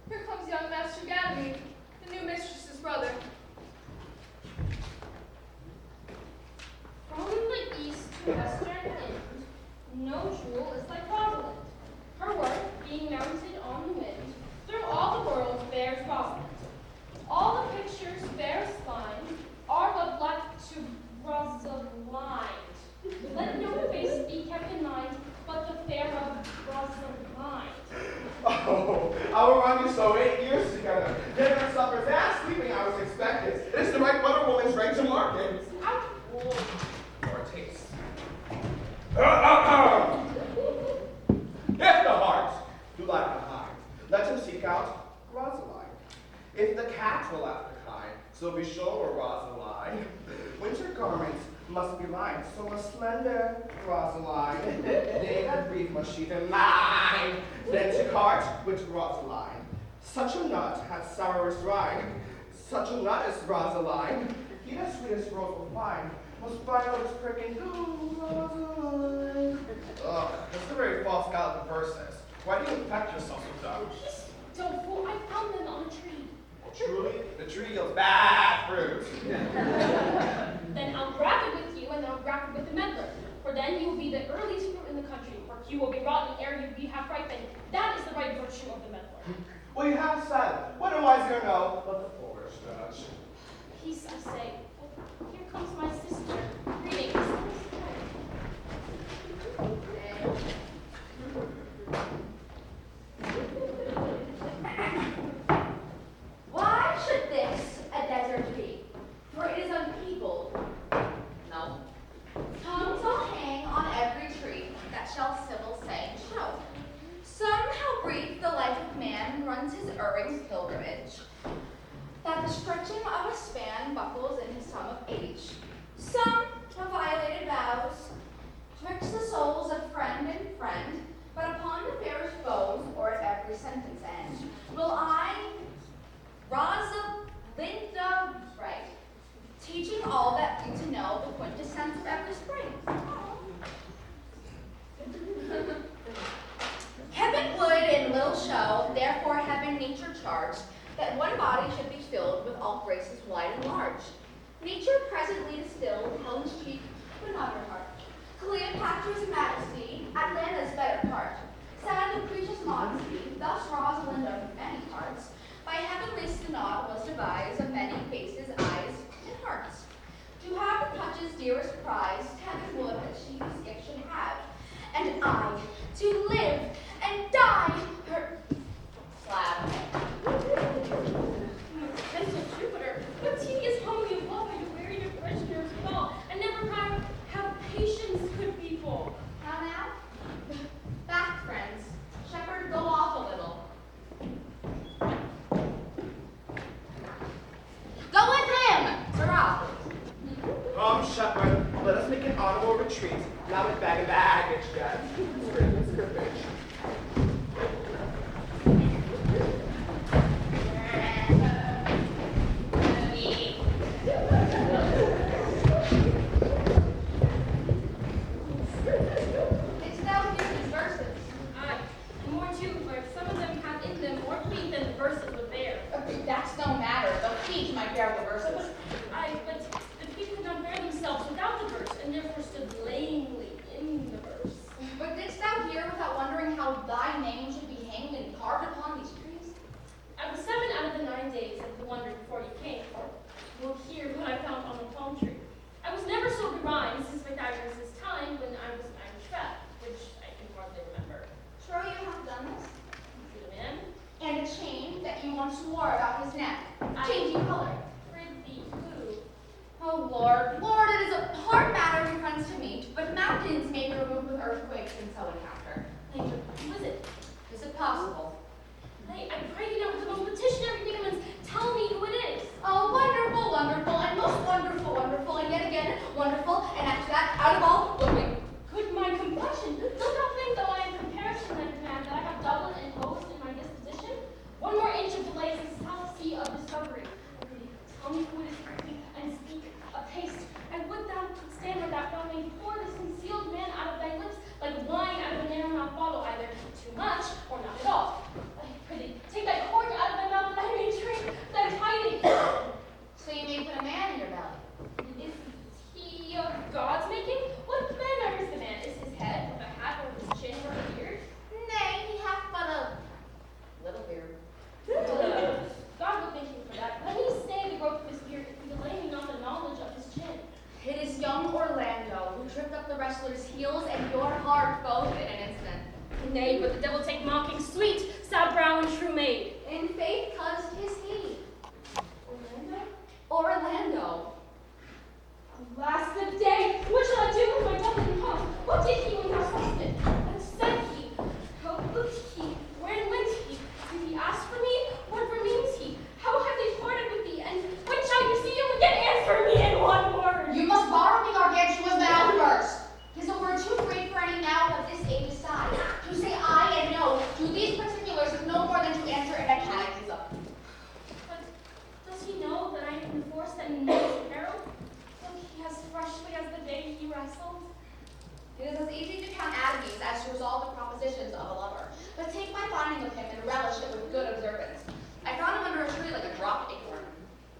Here comes young Master Ganymede, the new mistress's brother. From the east western end, no jewel is like Rosalind. Her work, being mounted on the wind, through all the world bears Rosalind. All the pictures fairest line are but like to Rosalind. Let no face be kept in mind, but the fair of Rosalind. Oh, I will run you so 8 years together. Dinner, suppers, and sleeping hours expected. It is the right butter woman's right to market. For a taste. If the heart do like the hind, let him seek out Rosaline. If the cat will after kind, so be sure Rosaline. Winter garments must be lined, so a slender Rosaline. They that breathe must sheath in mine. Then to cart with Rosaline. Such a nut hath sourest rind. Such a nut is Rosaline. He that sweetest rose will find. Must find out his pricking. Ugh, that's a very false Gallic verses. Why do you infect yourself with them? Don't fool, I found them on a tree. Truly, the tree yields bad fruit. Then I'll grab it with you, and I'll grab it with the meddler. For then you will be the earliest fruit in the country, for you will be rotten ere you be half ripened. That is the right virtue of the meddler. Well, you have said, what do I know but the foolish judge? Peace, I say. Oh, here comes my sister. Greetings. Why should this a desert be? For it is unpeopled. No. Tongues all hang on every tree that shall civil saying show. Some how brief the life of man runs his erring pilgrimage, that the stretching of a span buckles in his sum of age. Some have violated vows, twixt the souls of friend and friend, but upon the fairest foes, or at every sentence end, will I, Rosalinda, right, teaching all that need to know the quintessence of every spring. Heaven would in little show, therefore heaven nature charged, that one body should be filled with all graces wide and large. Nature presently distilled Helen's cheek, but not her heart. Cleopatra's majesty, Atlanta's better part. Sad Lucretia's modesty, thus Rosalind of many parts, by heavenly synod was devised of many faces, eyes, and hearts. To have the touch's dearest prize, heaven would that she this gift should have, and I, to live and die her slab. Gentle Jupiter, what tedious homely of love are you wearing your prisoners withal, and never have patience, good people. How now? Back, friends. Shepherd, go off a little. Go with him! Sirrah! Come, shepherd, let us make an honorable retreat. Now with bag and baggage, yet. Scrimmage. Didst thou hear these verses? Aye, and more too, for some of them have in them more feet than the verses would bear. That's no matter. The feet might bear the verses. Aye, but the feet could not bear themselves without the verse, and therefore stood lamely in the verse. But didst thou hear without wondering how thy name should be hanged and carved upon these trees? I was 7 out of the 9 days of the wonder before you came, for you'll hear what I found on the palm tree. I was never so begrimed since Pythagoras' time when I was an Irish vet, which I can hardly remember. Sure you have done this? Is it a man? And a chain that you once wore about his neck, I- changing color. Prithee, who? Oh Lord, Lord, it is a hard matter for friends to meet, but mountains may be removed with earthquakes and so encounter. Who is it? Is it possible? I pray you now with the most petitionary vehemence, tell me who it is. Oh, wonderful, wonderful, and most wonderful, wonderful, and yet again wonderful, and after that, out of all, looking. Good my complexion. Dost thou think, though I am comparison and command, that I have doubled and host in my disposition? One more inch of delay is the south sea of discovery. Tell me who it is quickly, and speak apace. I would thou could stand where that thou may pour this concealed man out of thy lips, like wine out of a narrow-mouthed bottle, either too much or not at all. I prithee, take thy wrestler's heels and your heart both in an instant. Nay, but the devil take mocking sweet, sad brow and true maid. In faith, 'cause 'tis he. Orlando? Orlando. Alas the day! What shall I do with my Dublin heart? What did he when thou saw'st it? And said he? How looked he? Where went he? Did he ask for me? What remains he? How have they parted with thee? And when shall you see him again? Answer me in one word! You must borrow me Gargantua's mouth first. 'Tis a word too great for any now of this age aside. To say aye and no to these particulars is no more than to answer in a catechism. But does he know that I am in the forest and in mortal peril? Look he as freshly as the day he wrestled. It is as easy to count atomies as to resolve the propositions of a lover. But take my finding of him and relish it with good observance. I found him under a tree like a dropped acorn.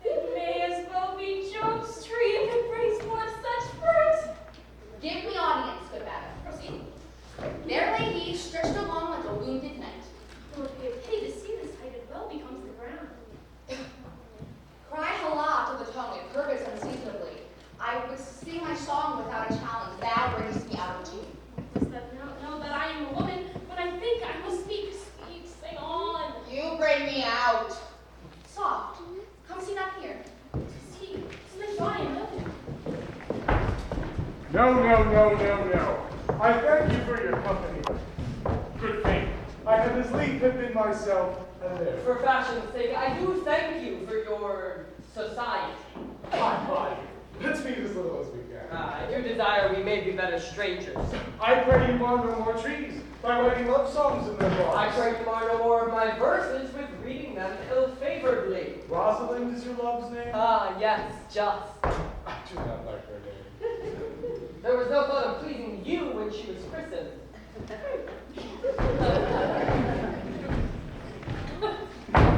It may as well be Job's tree if it brings forth such fruit. Give me audience, good madam. Proceed. There lay he, stretched along like a wounded knight. It would be a pity to see this height, it well becomes the ground. Cry hurrah to the tongue, it curvets unseasonably. I would sing my song without a challenge. Thou bringest me out of tune. Does that not know that I am a woman? When I think I must speak, speak, sing on. You bring me out. Soft. Come see not here. See, sit by and love him. No, no, no, no, no. I thank you for your company. Good thing. I have as lief have been myself and there. For fashion's sake, I do thank you for your society. Fine. Let's be as little as we can. I do desire we may be better strangers. I pray you mar no more trees by writing love songs in their bars. I pray you mar no more of my verses with reading them ill-favoredly. Rosalind is your love's name? Ah, yes, just. I do not like her name. There was no thought of pleasing you when she was christened.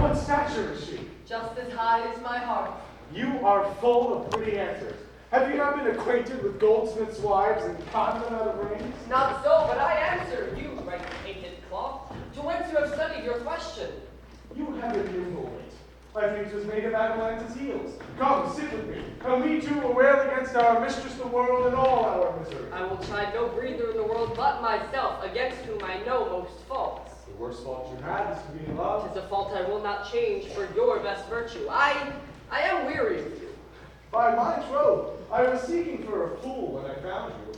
What stature is she? Just as high as my heart. You are full of pretty answers. Have you not been acquainted with goldsmiths' wives and caught them out of rings? Not so, but I answer you, right painted cloth, to whence you have studied your question. You have a nimble wit. I think 'twas made of Atalanta's heels. Come, sit with me, and we two will wail against our mistress the world and all our misery. I will chide no breather in the world but myself, against whom I know most faults. The worst fault you had is to be in love. 'Tis a fault I will not change for your best virtue. I am weary of you. By my troth, I was seeking for a fool when I found you.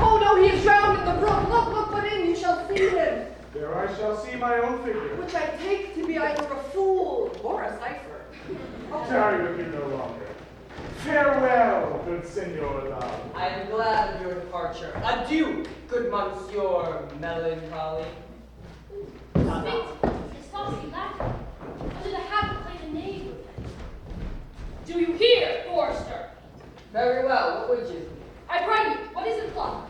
Oh no, he is drowned in the brook. Look, put in, you shall see him. There I shall see my own figure. Which I take to be either a fool Or a cipher. I'll tarry with you no longer. Farewell, good Signor Love. I am glad of your departure. Adieu, good Monsieur Melancholy. Sweet, it's saucy Latin. Under the habit play the knave with him. Do you hear, Forester? Very well, what would you? I pray you, what is the clock?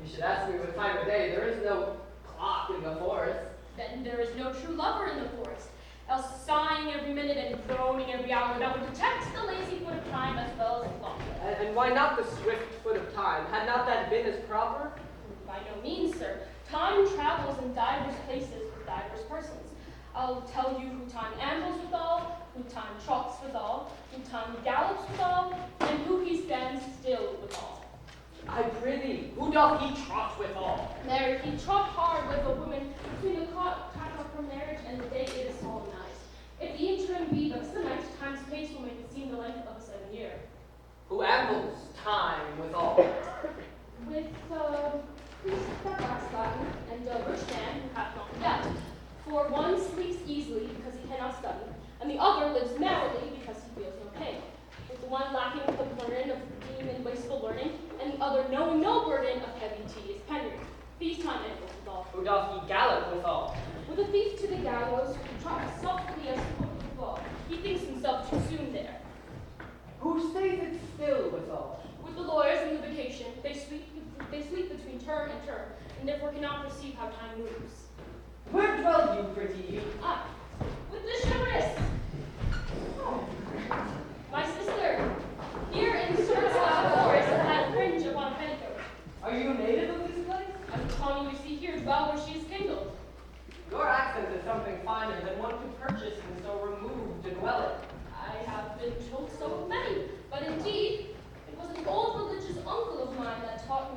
You should ask me what time of day. There is no clock in the forest. Then there is no true lover in the forest, else sighing every minute and groaning every hour that would detect the lazy foot of time as well as the clock. And why not the swift foot of time? Had not that been as proper? By no means, sir. Time travels in divers places with divers persons. I'll tell you who time ambles withal, who time trots withal, who time gallops withal, and who he stands still withal. I prithee, who doth he trot withal? There he trot hard with a woman between the cut of her marriage and the day it is solemnized. If the interim be but the night, time's pace will make it seem the length of a 7 year. Who ambles time withal? With the priest that lacks Latin, and a rich man who hath not debt. For one sleeps easily because he cannot study, and the other lives merrily because he feels no pain. With the one lacking the burden of deem and wasteful learning, and the other knowing no burden of heavy tedious penury. These time ambles withal. Who doth he gallop withal? With a thief to the gallows, who trots softly as foot with ball, he thinks himself too soon there. Who stays it still withal? With the lawyers in the vacation, they sleep between term and term, and therefore cannot perceive how time moves. Where dwell you, pretty youth? Ah, with the shepherdess. Oh. My sister, here in Sturslap Forest, that fringe upon petticoat. Are you a native of this place? As the Tawny we see here dwell where she is kindled. Your accent is something finer than one could purchase and so removed and well it. I have been told so of many, but indeed, it was an old religious uncle of mine that taught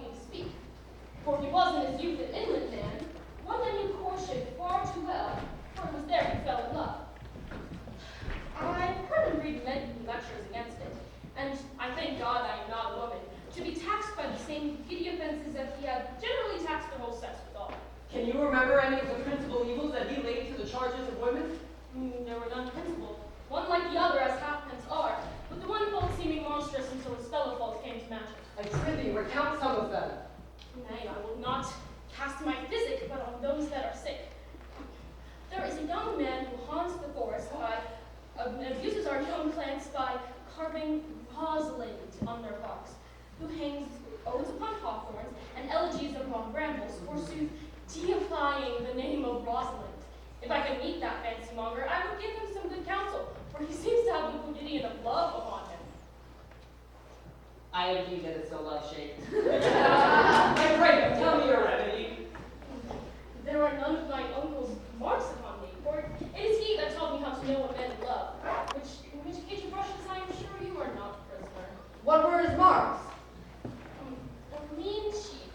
have generally taxed the whole sex with all. Can you remember any of the principal evils that he laid to the charges of women? There were none principal, one like the other as halfpence are, but the one fault seeming monstrous until his fellow faults came to match it. I prithee, recount some of them. Nay, I will not cast my physic, but on those that are sick. There is a young man who haunts the forest by, and abuses our young plants by carving rosalind on their barks, who hangs odes upon hawthorns and elegies upon brambles, forsooth, deifying the name of Rosalind. If I could meet that fancy monger, I would give him some good counsel, for he seems to have the quotidian of love upon him. I indeed that is no love shaped. My pray, tell me your remedy. There are none of my uncle's marks upon me, for it is he that taught me how to know a man in love, in which case of brushes I am sure you are not prisoner. What were his marks? A lean cheek,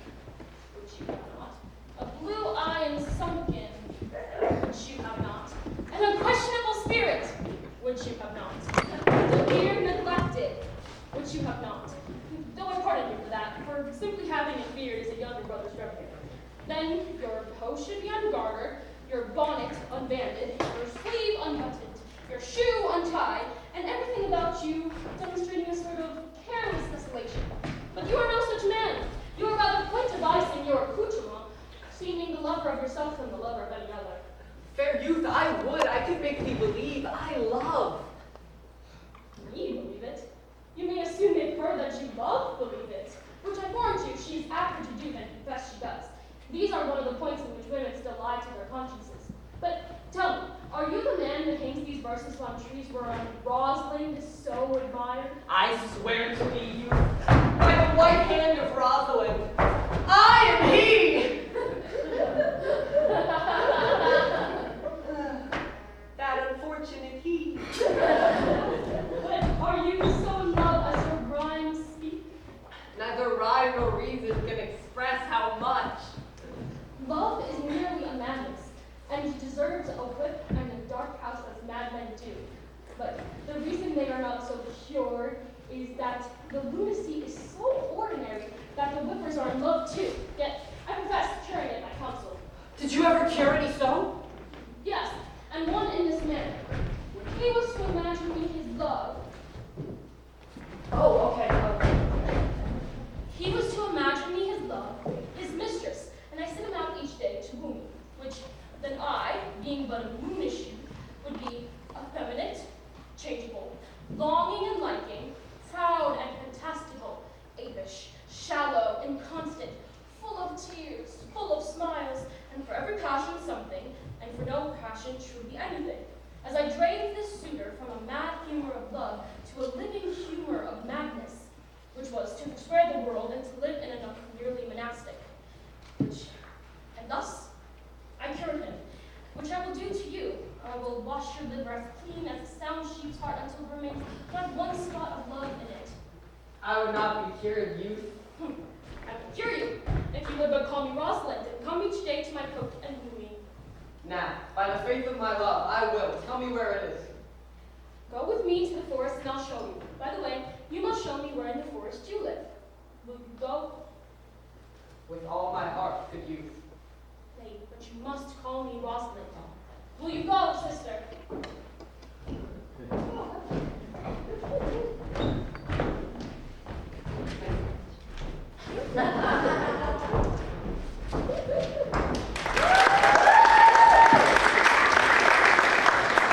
which you have not, a blue eye and sunken, which you have not, an unquestionable spirit, which you have not, a beard neglected, which you have not, though I pardon you for that, for simply having a beard is a younger brother's remedy. Then your hose should be ungartered, your bonnet unbanded, your sleeve unbuttoned, your shoe untied, and everything about you demonstrating a sort of careless desolation. But you are no such man. You are rather quite devising your accoutrement, seeming the lover of yourself than the lover of any other. Fair youth, I could make thee believe I love. Me believe it? You may assume they've heard that you love believe it, which I warrant you she is apt to do than confess she does. These are one of the points in which women still lie to their consciences. But tell me, are you the man that hangs these verses on trees whereon Rosalind is so admired? I swear to thee, youth, by the white hand of Rosalind, I am he! That unfortunate he. But are you so in love as your rhymes speak? Neither rhyme nor reason can express how much. Love is merely a madness, and he deserves a whip and a dark house as madmen do. But the reason they are not so cured is that the lunacy is so ordinary that the whippers are in love too. Yet I profess curing it my counsel. Did you ever cure any so? Yes, and one in this manner. He was to imagine me his love. Oh, okay. He was to imagine me his love, his mistress, and I sent him out each day to woo me, which then I, being but a moonish youth, would be effeminate, changeable, longing and liking, proud and fantastical, apish, shallow, inconstant, full of tears, full of smiles, and for every passion something, and for no passion truly anything. As I drave this suitor from a mad humor of love to a living humor of madness, which was to forswear the world and to live in a nook merely monastic. And thus, I cured him, which I will do to you. I will wash your liver as clean as a sound sheep's heart until there remains not one spot of love in it. I would not be cured, youth. I will cure you, if you would but call me Rosalind, and come each day to my cote and woo me. Now, by the faith of my love, I will. Tell me where it is. Go with me to the forest and I'll show you. By the way, you must show me where in the forest you live. Will you go? With all my heart, good youth. Nay, but you must call me Rosalind. Will you go, sister?